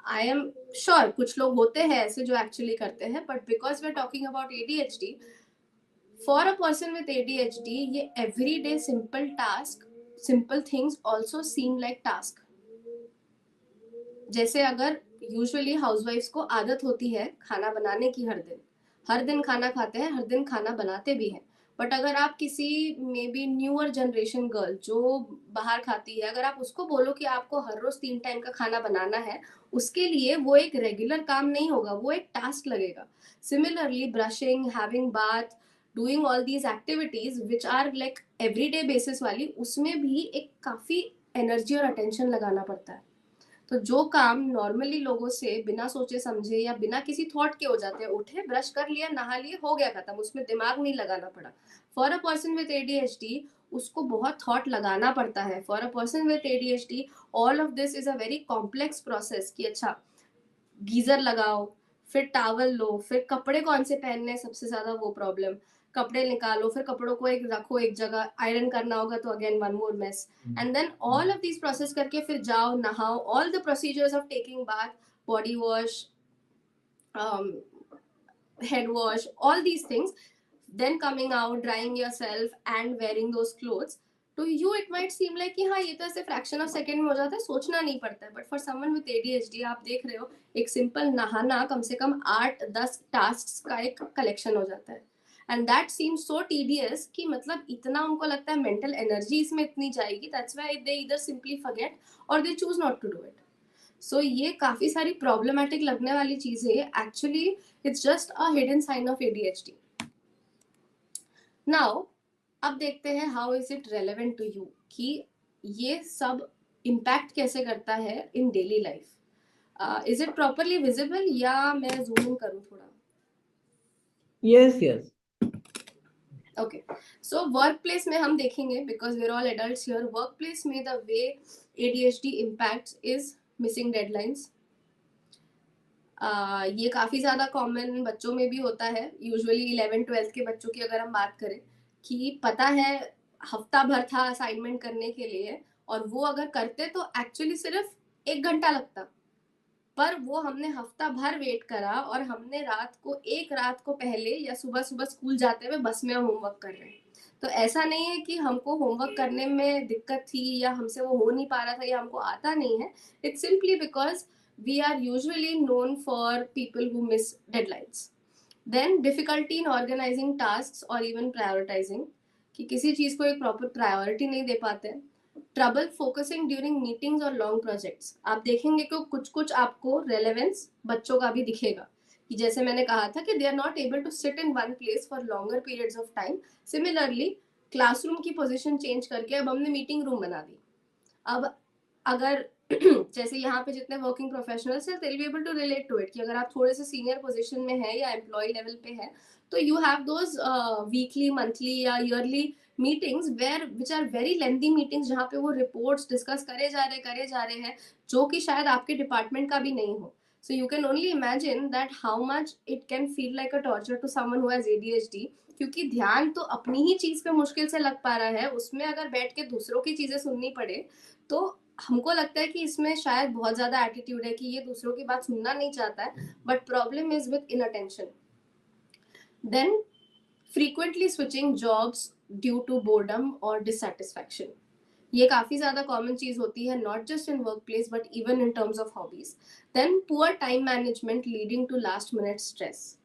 आई एम श्योर कुछ लोग होते हैं ऐसे जो एक्चुअली करते हैं, but because we are talking about ADHD, for a person with ADHD ये everyday simple task, simple things also seem like task. जैसे अगर यूजुअली हाउसवाइफ्स को आदत होती है खाना बनाने की, हर दिन खाना खाते हैं, हर दिन खाना बनाते भी हैं, बट अगर आप किसी may be newer generation girl जो बाहर खाती है, अगर आप उसको बोलो कि आपको हर रोज 3 टाइम का खाना बनाना है, उसके लिए वो एक रेगुलर काम नहीं होगा, वो एक टास्क लगेगा। Similarly brushing, having bath, doing all these activities which are like everyday basis वाली, उसमें भी एक काफी एनर्जी और अटेंशन लगाना पड़ता है। तो जो काम नॉर्मली लोगों से बिना सोचे समझे या बिना किसी थॉट के हो जाते हैं, उठे ब्रश कर लिया नहा लिए हो गया खत्म, उसमें दिमाग नहीं लगाना पड़ा, for a person with ADHD उसको बहुत थॉट लगाना पड़ता है। For a person with ADHD all of this is a very complex process, कि अच्छा गीजर लगाओ, फिर टावल लो, फिर कपड़े कौन से पहनने हैं सबसे ज्यादा वो प्रॉब्लम, कपड़े निकालो, फिर कपड़ों को एक रखो एक जगह, आयरन करना होगा तो again one more mess, and then all of this process करके फिर जाओ नहाओ, all the procedures of taking bath, body wash, head wash, all these things, then coming out, drying yourself and wearing those clothes. To you it might seem like कि हाँ ये तो ऐसे fraction of second में हो जाता है, सोचना नहीं पड़ता है, but for someone with ADHD आप देख रहे हो एक सिंपल नहाना कम से कम 8-10 टास्क का एक कलेक्शन हो जाता है, and that seems so tedious कि मतलब इतना उनको लगता है मेंटल एनर्जी इसमें इतनी जाएगी, that's why they either simply forget और they choose not to do it. So ये काफी सारी प्रॉब्लमेटिक लगने वाली चीजें, actually it's just a hidden sign of ADHD. Now अब देखते हैं how is it relevant to you, कि ये सब इम्पैक्ट कैसे करता है in daily life. Is it properly visible या मैं जूम इन करूं थोड़ा? Yes yes. Okay, so workplace में हम देखेंगे, because we are all adults here, workplace में the way ADHD impacts is missing deadlines. ये काफी ज्यादा कॉमन बच्चों में भी होता है, यूजुअली 11th-12th के बच्चों की अगर हम बात करें, कि पता है हफ्ता भर था असाइनमेंट करने के लिए, और वो अगर करते तो एक्चुअली सिर्फ 1 घंटा लगता, पर वो हमने हफ्ता भर वेट करा और हमने रात को पहले या सुबह सुबह स्कूल जाते हुए बस में होमवर्क कर रहे हैं। तो ऐसा नहीं है कि हमको होमवर्क करने में दिक्कत थी या हमसे वो हो नहीं पा रहा था या हमको आता नहीं है, it's simply because we are usually known for people who miss deadlines. Then difficulty in organizing tasks or even prioritizing, कि किसी चीज को एक प्रॉपर प्रायोरिटी नहीं दे पाते। ट्रबल फोकसिंग ड्यूरिंग मीटिंग्स और लॉन्ग प्रोजेक्ट्स, आप देखेंगे कि कुछ कुछ आपको रेलेवेंस बच्चों का भी दिखेगा, कि जैसे मैंने कहा था कि they are not able to sit in one place for longer periods of time. Similarly classroom की पोजीशन चेंज करके अब हमने मीटिंग रूम बना दी। अब अगर जैसे यहाँ पे जितने वर्किंग प्रोफेशनल्स हैं, they'll be able to relate to it, कि अगर आप थोड़े से सीनियर पोजीशन में है या एम्प्लॉय लेवल पे है, तो you have those weekly, monthly या yearly meetings where which are very lengthy meetings, जहाँ पे वो रिपोर्ट्स डिस्कस करे जा रहे हैं जो कि शायद आपके डिपार्टमेंट का भी नहीं हो। So you can only imagine that how much it can feel like a torture to someone who has ADHD, क्योंकि ध्यान तो अपनी ही चीज पे मुश्किल से लग पा रहा है, उसमें अगर बैठ के दूसरों की चीजें सुननी पड़े, तो हमको लगता है कि इसमें शायद बहुत ज्यादा एटीट्यूड है कि ये दूसरों की बात सुनना नहीं चाहता है, but problem is with inattention. Then frequently switching jobs due to boredom और डिससेटिस्फैक्शन, ये काफी ज्यादा कॉमन चीज होती है, not just in workplace but even in terms of hobbies. Then poor time management leading to last minute stress,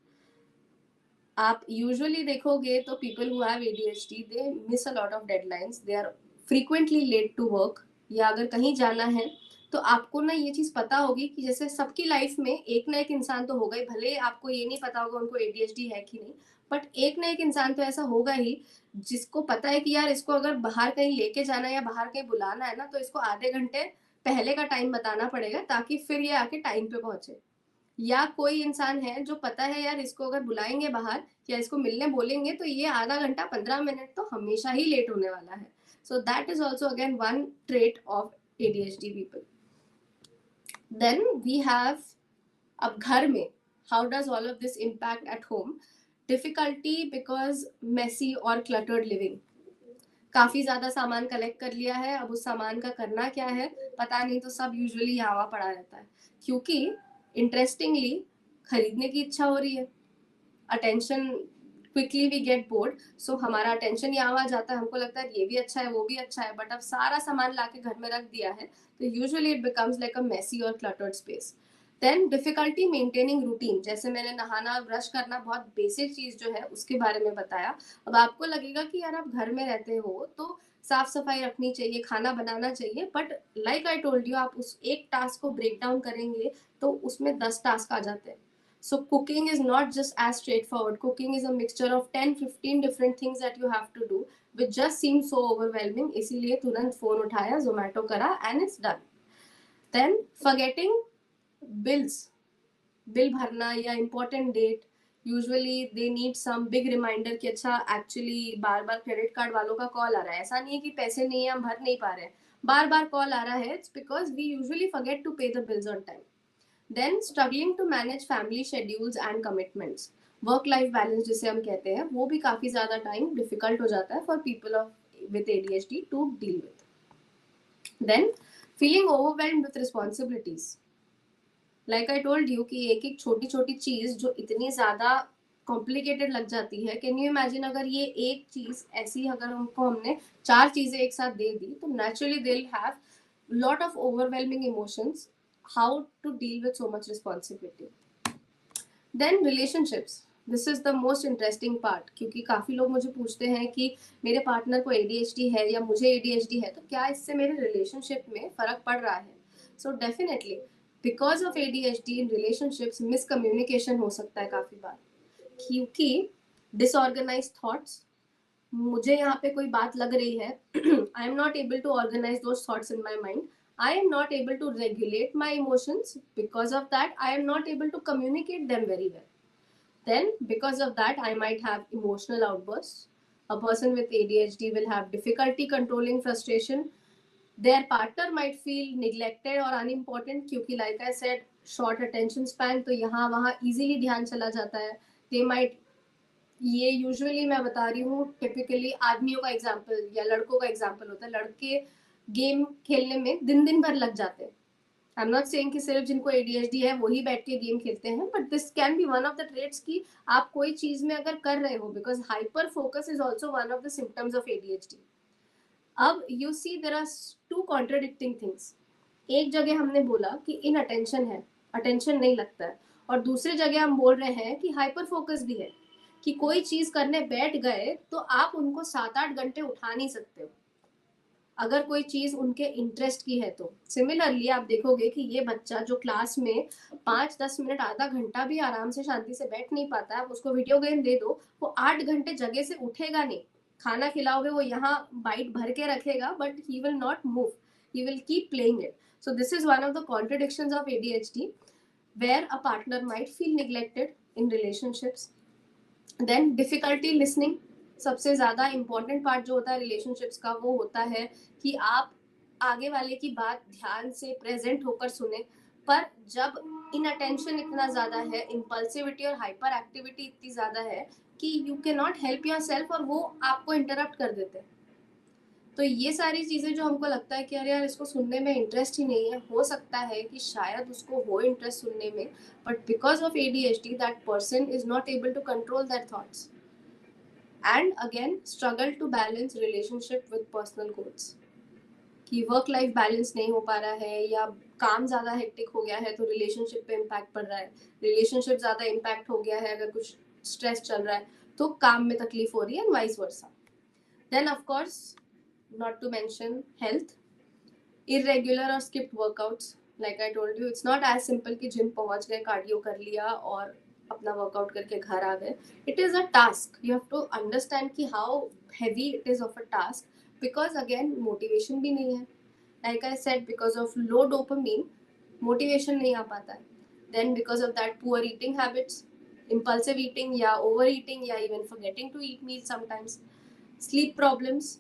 आप usually देखोगे तो people who have ADHD they miss a lot of deadlines, they are frequently late to work, या अगर कहीं जाना है तो आपको ना ये चीज पता होगी कि जैसे सबकी लाइफ में एक ना एक इंसान तो होगा ही, भले आपको ये नहीं पता होगा उनको एडीएचडी है कि नहीं, बट एक ना एक इंसान तो ऐसा होगा ही जिसको पता है कि यार इसको अगर बाहर कहीं लेके जाना है या बाहर कहीं बुलाना है ना, तो इसको आधे घंटे पहले का टाइम बताना पड़ेगा ताकि फिर ये आके टाइम पे पहुंचे। या कोई इंसान है जो पता है यार इसको अगर बुलाएंगे बाहर या इसको मिलने बोलेंगे तो ये आधा घंटा 15 मिनट तो हमेशा ही लेट होने वाला है। So that is also again one trait of ADHD people. Then we have, अब घर में how does all of this impact at home? Difficulty because messy और क्लटर्ड लिविंग, काफी ज्यादा सामान कलेक्ट कर लिया है, अब उस सामान का करना क्या है पता नहीं, तो सब यूजुअली यहाँ पड़ा रहता है क्योंकि इंटरेस्टिंगली खरीदने की इच्छा हो रही है, attention, quickly we get bored, so हमारा अटेंशन यहाँ आ जाता है, हमको लगता है ये भी अच्छा है वो भी अच्छा है, बट अब सारा सामान लाके घर में रख दिया है तो usually it becomes like a messy और cluttered space. Then difficulty maintaining routine, जैसे मैंने नहाना और ब्रश करना बहुत बेसिक चीज जो है उसके बारे में बताया। अब आपको लगेगा कि यार आप घर में रहते हो तो साफ सफाई रखनी चाहिए, खाना बनाना चाहिए, but like I told you आप उस एक टास्क को ब्रेक डाउन करेंगे तो उसमें 10 टास्क आ जाते हैं। So cooking is not just as straightforward. Cooking is a mixture of 10-15 different things that you have to do, which just seems so overwhelming. इसीलिए तुरंत फोन उठाया, जोमेटो करा and it's done. Then forgetting bills, bill भरना या important date, usually they need some big reminder कि अच्छा actually बार बार क्रेडिट कार्ड वालों का कॉल आ रहा है, ऐसा नहीं है कि पैसे नहीं है हम भर नहीं पा रहे हैं, बार बार कॉल आ रहा है, it's because we usually forget to pay the bills on time. Then struggling to manage family schedules and commitments, work life balance जिसे हम कहते हैं, वो भी काफी ज्यादा टाइम डिफिकल्ट हो जाता है for people of with ADHD to deal with. Then feeling overwhelmed with responsibilities, like I told you कि एक एक छोटी छोटी चीज जो इतनी ज्यादा कॉम्प्लिकेटेड लग जाती है, कैन यू इमेजिन अगर ये एक चीज ऐसी अगर उनको हमने चार चीजें एक साथ दे दी तो naturally they will have lot of overwhelming emotions, how to deal with so much responsibility. Then relationships, this is the most interesting part, क्योंकि काफी लोग मुझे पूछते हैं कि मेरे पार्टनर को एडीएचडी है या मुझे एडीएचडी है तो क्या इससे मेरे रिलेशनशिप में फर्क पड़ रहा है? So definitely because of ADHD in relationships miscommunication हो सकता है काफी बार, क्योंकि डिसऑर्गेनाइज थॉट्स, मुझे यहाँ पे कोई बात लग रही है, I am not able to organize those thoughts in my mind, I am not able to regulate my emotions. Because of that, I am not able to communicate them very well. Then, because of that, I might have emotional outbursts. A person with ADHD will have difficulty controlling frustration. Their partner might feel neglected or unimportant क्योंकि like I said, short attention span, तो यहाँ वहाँ easily ध्यान चला जाता है. They might, ये usually मैं बता रही हूँ टिपिकली आदमियों का एग्जाम्पल या लड़कों का एग्जाम्पल होता है, लड़के गेम खेलने में दिन दिन भर लग जाते हैं। आई एम नॉट सेइंग कि सिर्फ जिनको एडीएचडी है वही बैठ के गेम खेलते हैं, but this can be one of the traits कि आप कोई चीज में अगर कर रहे हो, because hyper focus is also one of the symptoms of ADHD. अब you see there are two contradicting things, एक जगह हमने बोला कि इन अटेंशन है, अटेंशन नहीं लगता है, और दूसरी जगह हम बोल रहे हैं कि हाइपर फोकस भी है, कि कोई चीज करने बैठ गए तो आप उनको 7-8 घंटे उठा नहीं सकते हो अगर कोई चीज उनके इंटरेस्ट की है तो। सिमिलरली आप देखोगे कि ये बच्चा जो क्लास में 5-10 मिनट आधा घंटा भी आराम से शांति से बैठ नहीं पाता है, आप उसको वीडियो गेम दे दो, वो 8 घंटे जगह से उठेगा नहीं, खाना खिलाओगे वो यहाँ बाइट भर के रखेगा but he will not move, he will keep playing it. So this is one of the contradictions of ADHD where a partner might feel neglected in relationships. Then difficulty listening, सबसे ज्यादा important part जो होता है relationships का वो होता है कि आप आगे वाले की बात ध्यान से प्रेजेंट होकर सुने, पर जब इन अटेंशन इतना ज्यादा है, इम्पल्सिविटी और हाइपर एक्टिविटी इतनी ज्यादा है कि you can not help your self और वो आपको इंटरप्ट कर देते हैं। तो ये सारी चीजें जो हमको लगता है कि अरे यार इसको सुनने में इंटरेस्ट ही नहीं है, हो सकता है कि शायद उसको हो इंटरेस्ट सुनने में, but because of ADHD that person is not able to control that thoughts and again struggle to balance relationship with personal goals, कि वर्क लाइफ बैलेंस नहीं हो पा रहा है या काम ज्यादा हेक्टिक हो गया है तो रिलेशनशिप पे इम्पैक्ट पड़ रहा है, रिलेशनशिप ज्यादा इम्पैक्ट हो गया है अगर कुछ स्ट्रेस चल रहा है तो काम में तकलीफ हो रही है and vice versa. Then of course not to mention health, irregular और skipped workouts. Like I told you, it's not as simple कि जिम पहुंच गए, कार्डियो कर लिया और अपना वर्कआउट करके घर आ गए. It is a task. You have to understand कि how heavy it is of a task, because again motivation भी नहीं है. Like I said, because of low dopamine, motivation नहीं आ पाता है. Then because of that, poor eating habits, impulsive eating या overeating या even forgetting to eat meals sometimes. Sleep problems,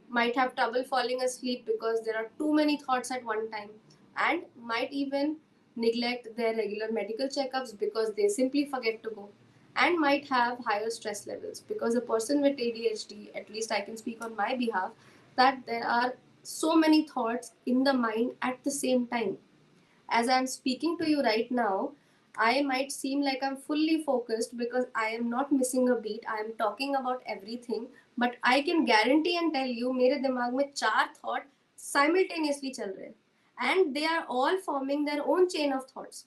might have trouble falling asleep because there are too many thoughts at one time, and might even neglect their regular medical checkups because they simply forget to go, and might have higher stress levels, because a person with ADHD, at least I can speak on my behalf, that there are so many thoughts in the mind at the same time. As I'm speaking to you right now, I might seem like I'm fully focused because I am not missing a beat. I am talking about everything, but I can guarantee and tell you, मेरे दिमाग में 4 thought simultaneously चल रहे हैं, and they are all forming their own chain of thoughts.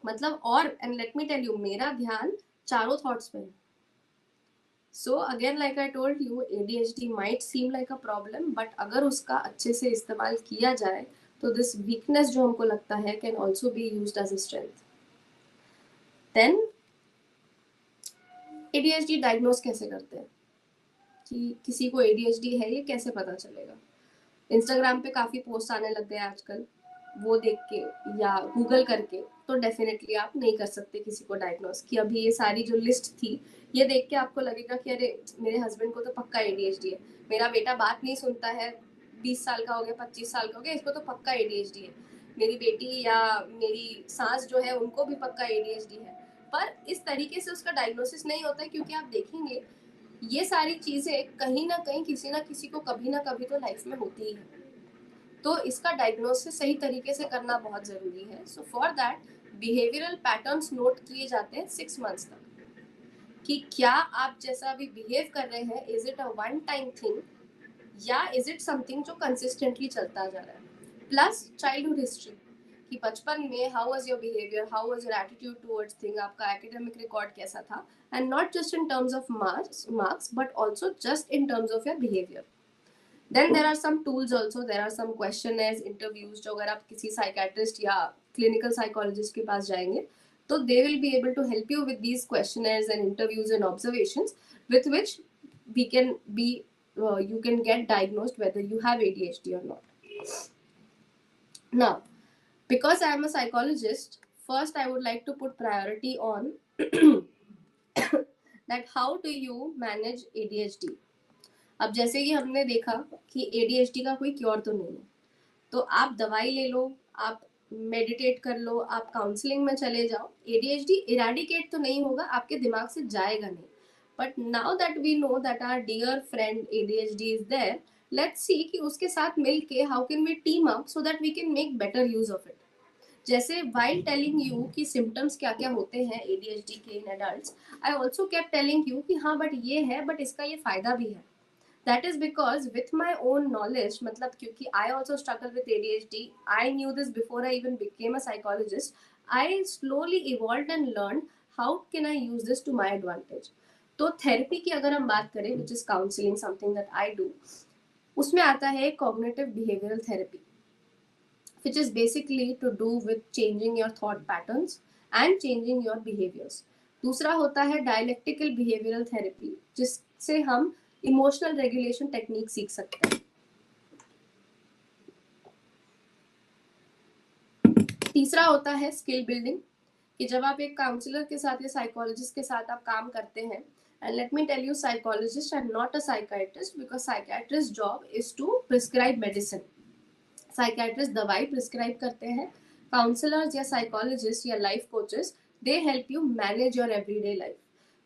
मतलब और and let me tell you, मेरा ध्यान चारों thoughts पे है. So again, like I told you, ADHD might seem like a problem, but अगर उसका अच्छे से इस्तेमाल किया जाए तो this weakness जो हमको लगता है can also be used as a strength. Then ADHD diagnose कैसे करते हैं कि किसी को ADHD है ये कैसे पता चलेगा. इंस्टाग्राम पे काफ़ी पोस्ट आने लग गए आजकल, वो देख के या गूगल करके तो डेफिनेटली आप नहीं कर सकते किसी को डायग्नोस. कि अभी ये सारी जो लिस्ट थी ये देख के आपको लगेगा कि अरे मेरे हस्बैंड को तो पक्का ADHD है, मेरा बेटा बात नहीं सुनता है, 20 साल का हो गया, 25 साल का हो गया, इसको तो पक्का ADHD है, मेरी बेटी या मेरी सास जो है उनको भी पक्का ADHD है. पर इस तरीके से उसका डायग्नोसिस नहीं होता है, क्योंकि आप देखेंगे ये सारी चीज़ें कहीं ना कहीं किसी ना किसी को कभी ना कभी तो लाइफ में होती ही है. तो इसका डायग्नोसिस सही तरीके से करना बहुत ज़रूरी है. So for that behavioural patterns note किए जाते हैं 6 मंथ्स तक कि क्या आप जैसा अभी बिहेव कर रहे हैं, is it a one time thing या इज इट समथिंग जो कंसिस्टेंटली चलता जा रहा है. प्लस चाइल्डहुड हिस्ट्री कि बचपन में how was your behaviour, how was your attitude towards thing, आपका एकेडमिक रिकॉर्ड कैसा था, and not just in terms of marks but also just in terms of your behaviour. Then there are some tools also, there are some questionnaires, interviews जो अगर आप किसी psychiatrist या clinical psychologist के पास जाएंगे तो they will be able to help you with these questionnaires and interviews and observations with which we can be you can get diagnosed whether you have ADHD or not. Now, because I am a psychologist, first I would like to put priority on that how do you manage ADHD. अब जैसे कि हमने देखा कि ADHD का कोई cure तो नहीं है, तो आप दवाई ले लो, आप मेडिटेट कर लो, आप काउंसलिंग में चले जाओ, ADHD इरेडिकेट तो नहीं होगा, आपके दिमाग से जाएगा नहीं. But now that we know that our dear friend ADHD is there, let's see कि उसके साथ मिल के how can we team up so that we can make better use of it. जैसे वाइल टेलिंग यू कि symptoms क्या क्या होते हैं ADHD के in adults, I also kept telling you कि हाँ बट ये है, बट इसका ये फायदा भी है. That is because with my own knowledge, मतलब क्योंकि I also struggle with ADHD, I knew this before I even became a psychologist. I slowly evolved and learned how can I use this to my advantage. तो therapy की अगर हम बात करें, which is counseling, something that I do, उसमें आता है cognitive behavioral therapy, which is basically to do with changing your thought patterns and changing your behaviors. दूसरा होता है dialectical behavioral therapy, जिससे हम इमोशनल रेगुलेशन टेक्निक सीख सकते हैं. तीसरा होता है स्किल बिल्डिंग, कि जब आप एक काउंसलर के साथ या साइकोलॉजिस्ट के साथ आप काम करते हैं, and let me tell you psychologist are not a psychiatrist, because psychiatrist job is to prescribe medicine. Psychiatrist दवाई प्रिस्क्राइब करते हैं, काउंसलर्स या साइकोलॉजिस्ट या life coaches they help you manage your everyday life.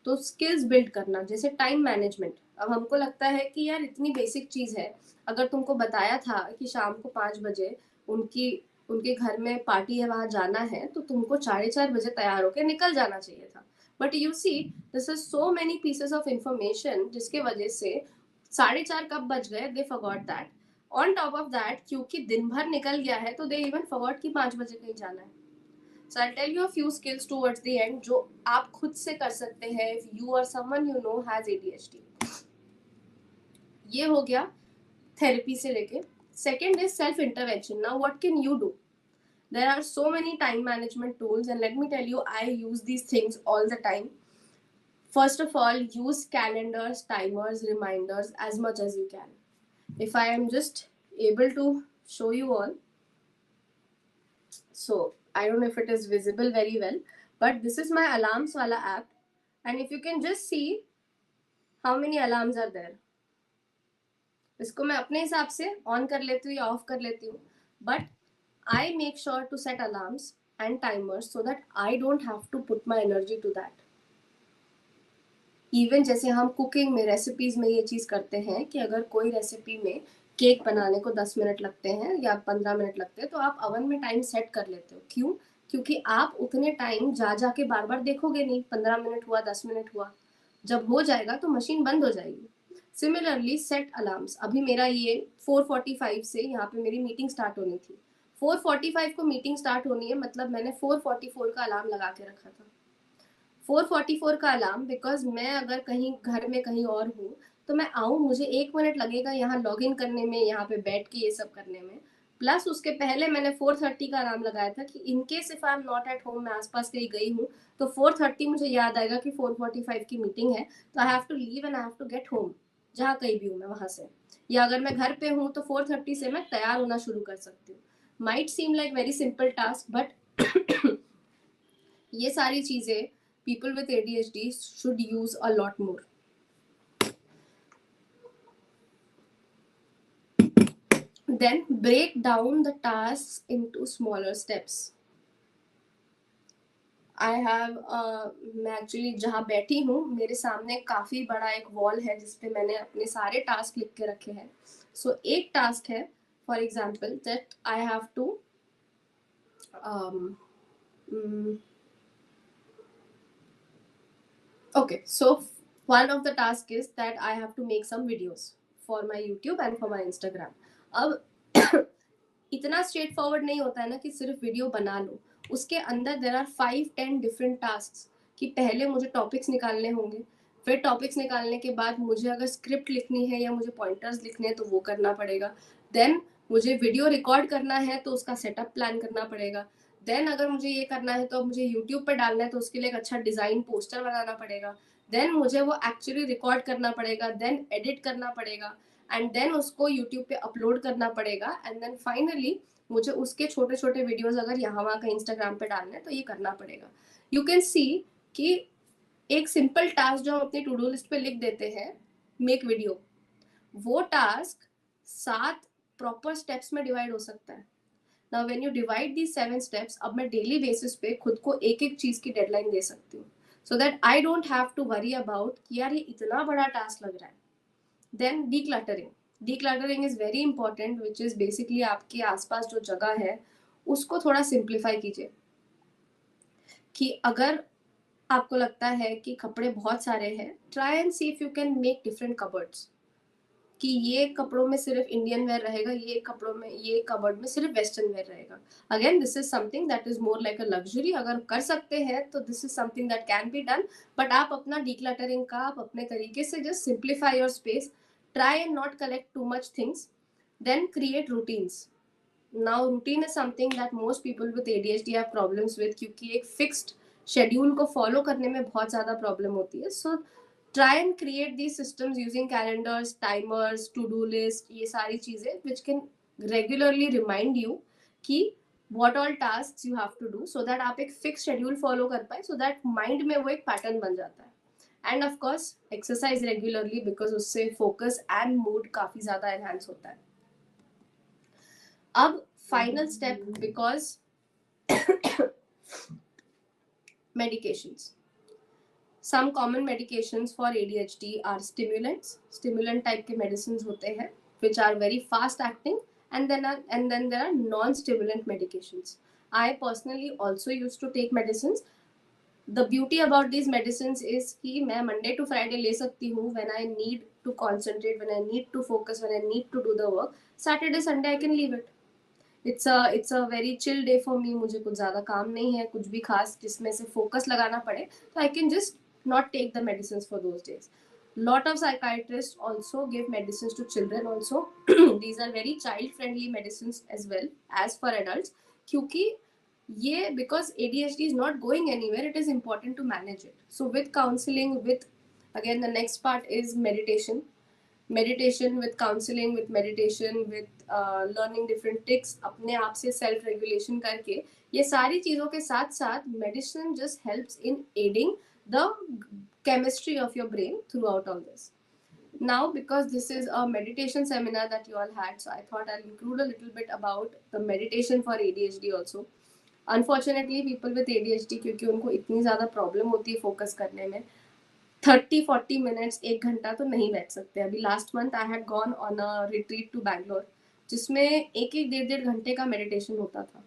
तो स्किल्स बिल्ड करना, जैसे time management. अब हमको लगता है कि यार इतनी बेसिक चीज़ है, अगर तुमको बताया था कि शाम को 5 बजे उनके घर में पार्टी है, वहाँ जाना है, तो तुमको 4:30 बजे तैयार होकर निकल जाना चाहिए था. But you see this is so many pieces of information जिसके वजह से 4:30 कब बज गए, they forgot that. On top of that, क्योंकि दिन भर निकल गया है, तो दे इवन फॉरगॉट कि 5 बजे कहीं जाना है. So I'll tell you a few skills towards the end जो आप खुद से कर सकते हैं if you or someone you know has ADHD. ये हो गया थेरेपी से लेके. Second is self intervention. Now what can you do? There are so many time management tools, and let me tell you, I use these things all the time. First of all, use calendars, timers, reminders as much as you can. If I am just able to show you all, so I don't know if it is visible very well, but this is my alarms wala app, and if you can just see how many alarms are there. इसको मैं अपने हिसाब से on कर लेती हूँ या of कर लेती हूँ, but I make sure to set alarms and timers so that I don't have to put my energy to that. Even जैसे हम कुकिंग में, रेसिपीज में ये चीज़ करते हैं कि अगर कोई रेसिपी में केक बनाने को 10 मिनट लगते हैं या 15 मिनट लगते हैं, तो आप अवन में टाइम सेट कर लेते हो. क्यों? क्योंकि आप उतने टाइम जा के बार बार देखोगे नहीं. 15 मिनट हुआ, 10 मिनट हुआ, जब हो जाएगा तो मशीन बंद हो जाएगी. Similarly set alarms. अभी मेरा ये 4:45 से यहाँ पे मेरी मीटिंग स्टार्ट होनी थी. 4:45 को मीटिंग स्टार्ट होनी है, मतलब मैंने 4:44 का अलार्म लगा के रखा था. 4:44 का अलार्म, बिकॉज मैं अगर कहीं घर में कहीं और हूँ तो मैं आऊँ, मुझे 1 मिनट लगेगा यहाँ लॉग इन करने में, यहाँ पे बैठ के ये सब करने में. प्लस उसके पहले मैंने 4:30 का अलार्म लगाया था कि in case if I am not at home, मैं आसपास कहीं गई हूँ, तो 4:30 मुझे याद आएगा कि 4:45 की मीटिंग है, तो I have to leave and I have to get home, जहाँ कहीं भी हूँ मैं वहां से. या अगर मैं घर पे हूँ तो 4:30 से मैं तैयार होना शुरू कर सकती हूँ. Might seem like very simple task, but ये सारी चीजें people with ADHD should use a lot more. Then break down the tasks into smaller steps. I have मैं एक्चुअली जहाँ बैठी हूँ मेरे सामने काफ़ी बड़ा एक वॉल है जिसपे मैंने अपने सारे टास्क लिख के रखे हैं. सो एक टास्क है, for example, that I have to okay, so one of the task is that I have to make some videos for my YouTube and for my Instagram. अब इतना स्ट्रेट फॉरवर्ड नहीं होता है ना कि सिर्फ वीडियो बना लो. उसके अंदर देर आर 5-10 डिफरेंट टास्क. कि पहले मुझे टॉपिक्स निकालने होंगे, फिर टॉपिक्स निकालने के बाद मुझे अगर स्क्रिप्ट लिखनी है या मुझे पॉइंटर्स लिखने हैं तो वो करना पड़ेगा. देन मुझे वीडियो रिकॉर्ड करना है तो उसका सेटअप प्लान करना पड़ेगा. देन अगर मुझे ये करना है तो मुझे यूट्यूब पे डालना है तो उसके लिए एक अच्छा डिज़ाइन पोस्टर बनाना पड़ेगा. देन मुझे वो एक्चुअली रिकॉर्ड करना पड़ेगा, देन एडिट करना पड़ेगा, एंड देन उसको यूट्यूब पे अपलोड करना पड़ेगा, एंड देन फाइनली मुझे उसके छोटे छोटे वीडियोस अगर यहाँ वहाँ कहीं इंस्टाग्राम पे डालना है तो ये करना पड़ेगा. यू कैन सी कि एक सिंपल टास्क जो हम अपनी टू डू लिस्ट पे लिख देते हैं, मेक वीडियो, वो टास्क 7 प्रॉपर स्टेप्स में डिवाइड हो सकता है. Now when you divide these 7 steps, अब मैं डेली बेसिस पे खुद को एक एक चीज की डेडलाइन दे सकती हूँ, so that I don't have to worry about कि यार ये इतना बड़ा टास्क लग रहा है. Then decluttering is very important, which is basically आपके आसपास जो जगह है उसको थोड़ा सिंप्लीफाई कीजिए. कि अगर आपको लगता है कि कपड़े बहुत सारे हैं, try and see if you can make different cupboards. कि ये कपड़ों में सिर्फ इंडियन वेयर रहेगा, ये कपड़ों में, ये कबर्ड में सिर्फ वेस्टर्न वेयर रहेगा. Again this is something that is more like a luxury. अगर कर सकते हैं तो this is something that can be done, but आप अपना डिक्लटरिंग का आप अपने तरीके से just simplify your space. Try and not collect too much things. Then create routines. Now routine is something that most people with ADHD हैव problems with, क्योंकि एक फिक्स्ड शेड्यूल को फॉलो करने में बहुत ज़्यादा प्रॉब्लम होती है. सो try and create these systems using calendars, timers, to-do list, ये सारी चीजें which can regularly remind you कि what all tasks you have to do, so that आप एक fixed schedule follow कर पाए, so that mind में वो एक pattern बन जाता है. And of course exercise regularly, because उससे focus and mood काफी ज़्यादा enhance होता है. अब final step, because medications. Some common medications for ADHD are stimulants. Stimulant type के medicines होते हैं which are very fast acting, and then there are non-stimulant medications. I personally also used to take medicines. The beauty about these medicines is कि मैं Monday to Friday ले सकती हूँ when I need to concentrate, when I need to focus, when I need to do the work. Saturday, Sunday I can leave it. It's a very chill day for me. मुझे कुछ ज़्यादा काम नहीं है, कुछ भी खास जिसमें से फोकस लगाना पड़े, तो I can just not take the medicines for those days. Lot of psychiatrists also give medicines to children also. These are very child friendly medicines as well as for adults, क्योंकि ये because ADHD is not going anywhere, it is important to manage it. So with counseling, with again the next part is meditation. Meditation with counseling, with meditation, with learning different tricks, अपने आप से self regulation करके, ये सारी चीज़ों के साथ साथ medicine just helps in aiding the chemistry of your brain throughout all this. Now, because this is a meditation seminar that you all had, so I thought I'll include a little bit about the meditation for ADHD also. Unfortunately, people with ADHD, क्योंकि उनको इतनी ज़्यादा problem होती है focus करने में, 30-40 minutes, 1 घंटा तो नहीं बैठ सकते. अभी last month I had gone on a retreat to Bangalore, जिसमें एक एक 1.5 घंटे का मेडिटेशन होता था.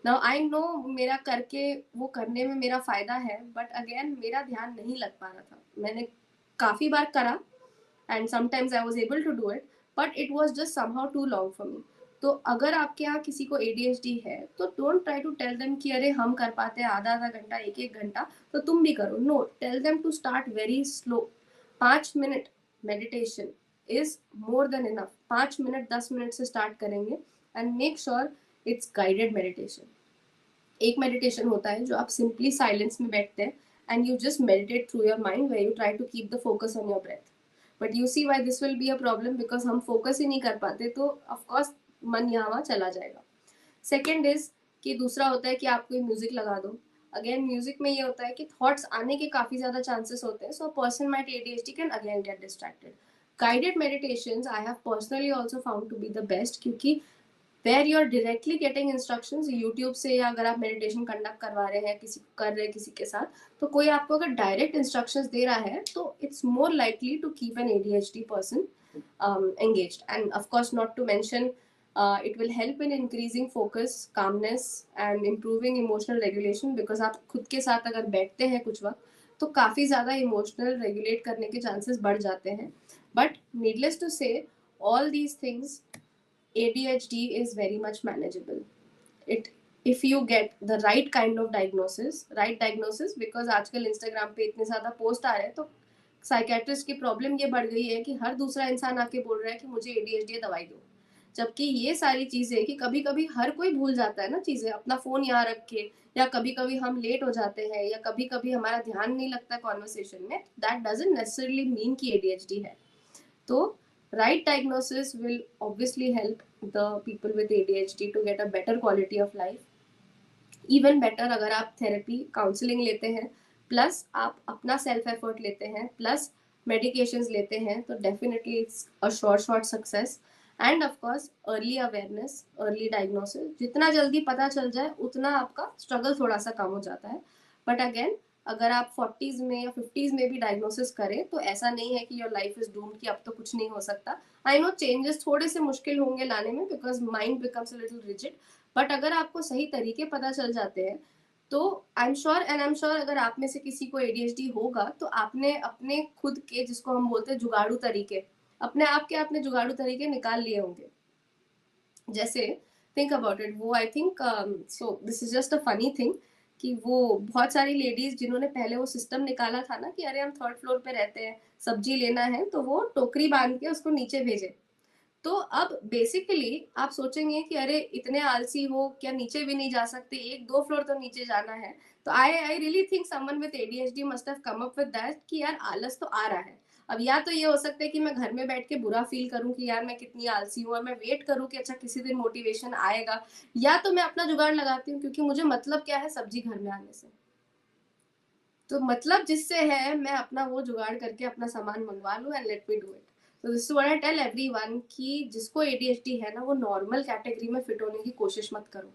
नाउ आई नो मेरा करके वो करने में मेरा फायदा है, बट अगेन मेरा ध्यान नहीं लग पा रहा था. मैंने काफ़ी बार करा and sometimes I was able to do it, but it was just somehow too long for me. तो अगर आपके यहाँ किसी को ADHD है तो don't try to tell them कि अरे हम कर पाते हैं आधा आधा घंटा, एक एक घंटा, तो तुम भी करो. No, tell them to start very slow. 5 minute meditation is more than enough. 5 minute 10 minute से स्टार्ट करेंगे and make sure it's guided meditation. एक मेडिटेशन होता है जो आप सिंपली साइलेंस में बैठते हैं and you just meditate through your mind where you try to keep the focus on your breath. But you see why this will be a problem, because हम focus ही नहीं कर पाते, तो ऑफकोर्स मन यहाँ वहाँ चला जाएगा. सेकेंड इज कि दूसरा होता है कि आप कोई म्यूजिक लगा दो. अगेन म्यूजिक में ये होता है कि थॉट्स आने के काफी ज्यादा चांसेस होते हैं, so person might ADHD can again get distracted. Guided meditations I have personally also found to be the best, क्योंकि where you are directly getting instructions YouTube से, या अगर आप मेडिटेशन कंडक्ट करवा रहे हैं किसी कर रहे हैं किसी के साथ, तो कोई आपको अगर डायरेक्ट इंस्ट्रक्शंस दे रहा है तो it's more likely to keep an ADHD person engaged. And of course, not to mention, it will help in increasing focus, calmness and improving emotional regulation, because आप खुद के साथ अगर बैठते हैं कुछ वक्त तो काफ़ी ज़्यादा इमोशनल रेगुलेट करने के चांसेस बढ़ जाते हैं. बट नीडलेस टू से, all these things, ADHD is very much manageable. It, if you get the right kind of diagnosis, because आजकल इंस्टाग्राम पे इतने ज़्यादा पोस्ट आ रहे हैं, तो साइकेट्रिस्ट की प्रॉब्लम ये बढ़ गई है कि हर दूसरा इंसान आके बोल रहा है कि मुझे ADHD है, दवाई दो. जबकि ये सारी चीज़ें कि कभी कभी हर कोई भूल जाता है ना चीज़ें, अपना फ़ोन यहाँ रख के, या कभी कभी हम लेट हो जाते हैं, या कभी कभी हमारा ध्यान नहीं लगता कॉन्वर्सेशन में, दैट डजंट नेसेसरली मीन कि ADHD है. तो right diagnosis will obviously help the people with ADHD to get a better quality of life. Even better अगर आप थेरेपी काउंसलिंग लेते हैं, प्लस आप अपना सेल्फ एफर्ट लेते हैं, प्लस मेडिकेशंस लेते हैं, तो definitely it's a short success. End of course early awareness, early diagnosis, जितना जल्दी पता चल जाए उतना आपका स्ट्रगल थोड़ा सा कम हो जाता है. बट अगेन, अगर आप 40s में या 50s में भी डायग्नोसिस करें तो ऐसा नहीं है कि योर लाइफ इज डूम्ड, कि अब तो कुछ नहीं हो सकता. आई नो चेंजेस थोड़े से मुश्किल होंगे लाने में, because mind becomes a little rigid, but अगर आपको सही तरीके पता चल जाते हैं तो आई एम श्योर अगर आप में से किसी को ADHD होगा तो आपने अपने खुद के, जिसको हम बोलते हैं जुगाड़ू तरीके, अपने आप के आपने जुगाड़ू तरीके निकाल लिए होंगे. जैसे थिंक अबाउट इट, वो I think, so this is just a funny thing, कि वो बहुत सारी लेडीज जिन्होंने पहले वो सिस्टम निकाला था ना कि अरे हम 3rd फ्लोर पे रहते हैं, सब्जी लेना है, तो वो टोकरी बांध के उसको नीचे भेजे. तो अब बेसिकली आप सोचेंगे कि अरे इतने आलसी हो क्या, नीचे भी नहीं जा सकते, 1-2 फ्लोर तो नीचे जाना है. तो I really think someone with ADHD must have come up with that कि यार आलस तो आ रहा है. अब या तो ये हो सकता है कि मैं घर में बैठ के बुरा फील करूं कि यार मैं कितनी आलसी हूं, और मैं वेट करूं कि अच्छा किसी दिन मोटिवेशन आएगा, या तो मैं अपना जुगाड़ लगाती हूँ, क्योंकि मुझे मतलब क्या है सब्जी घर में आने से, तो मतलब जिससे है मैं अपना वो जुगाड़ करके अपना सामान मंगवा लूँ and let me do it. तो this is what I tell everyone कि जिसको ADHD है ना, वो नॉर्मल कैटेगरी में फिट होने की कोशिश मत करो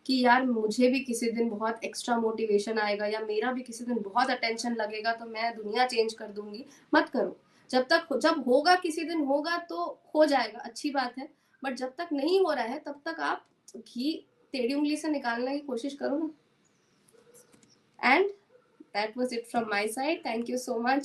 कि यार मुझे भी किसी दिन बहुत एक्स्ट्रा मोटिवेशन आएगा, या मेरा भी किसी दिन बहुत अटेंशन लगेगा तो मैं दुनिया चेंज कर दूंगी. मत करो. जब होगा किसी दिन होगा तो हो जाएगा, अच्छी बात है, बट जब तक नहीं हो रहा है तब तक आप घी टेढ़ी उंगली से निकालने की कोशिश करो ना. And that was it from my side. Thank you so much.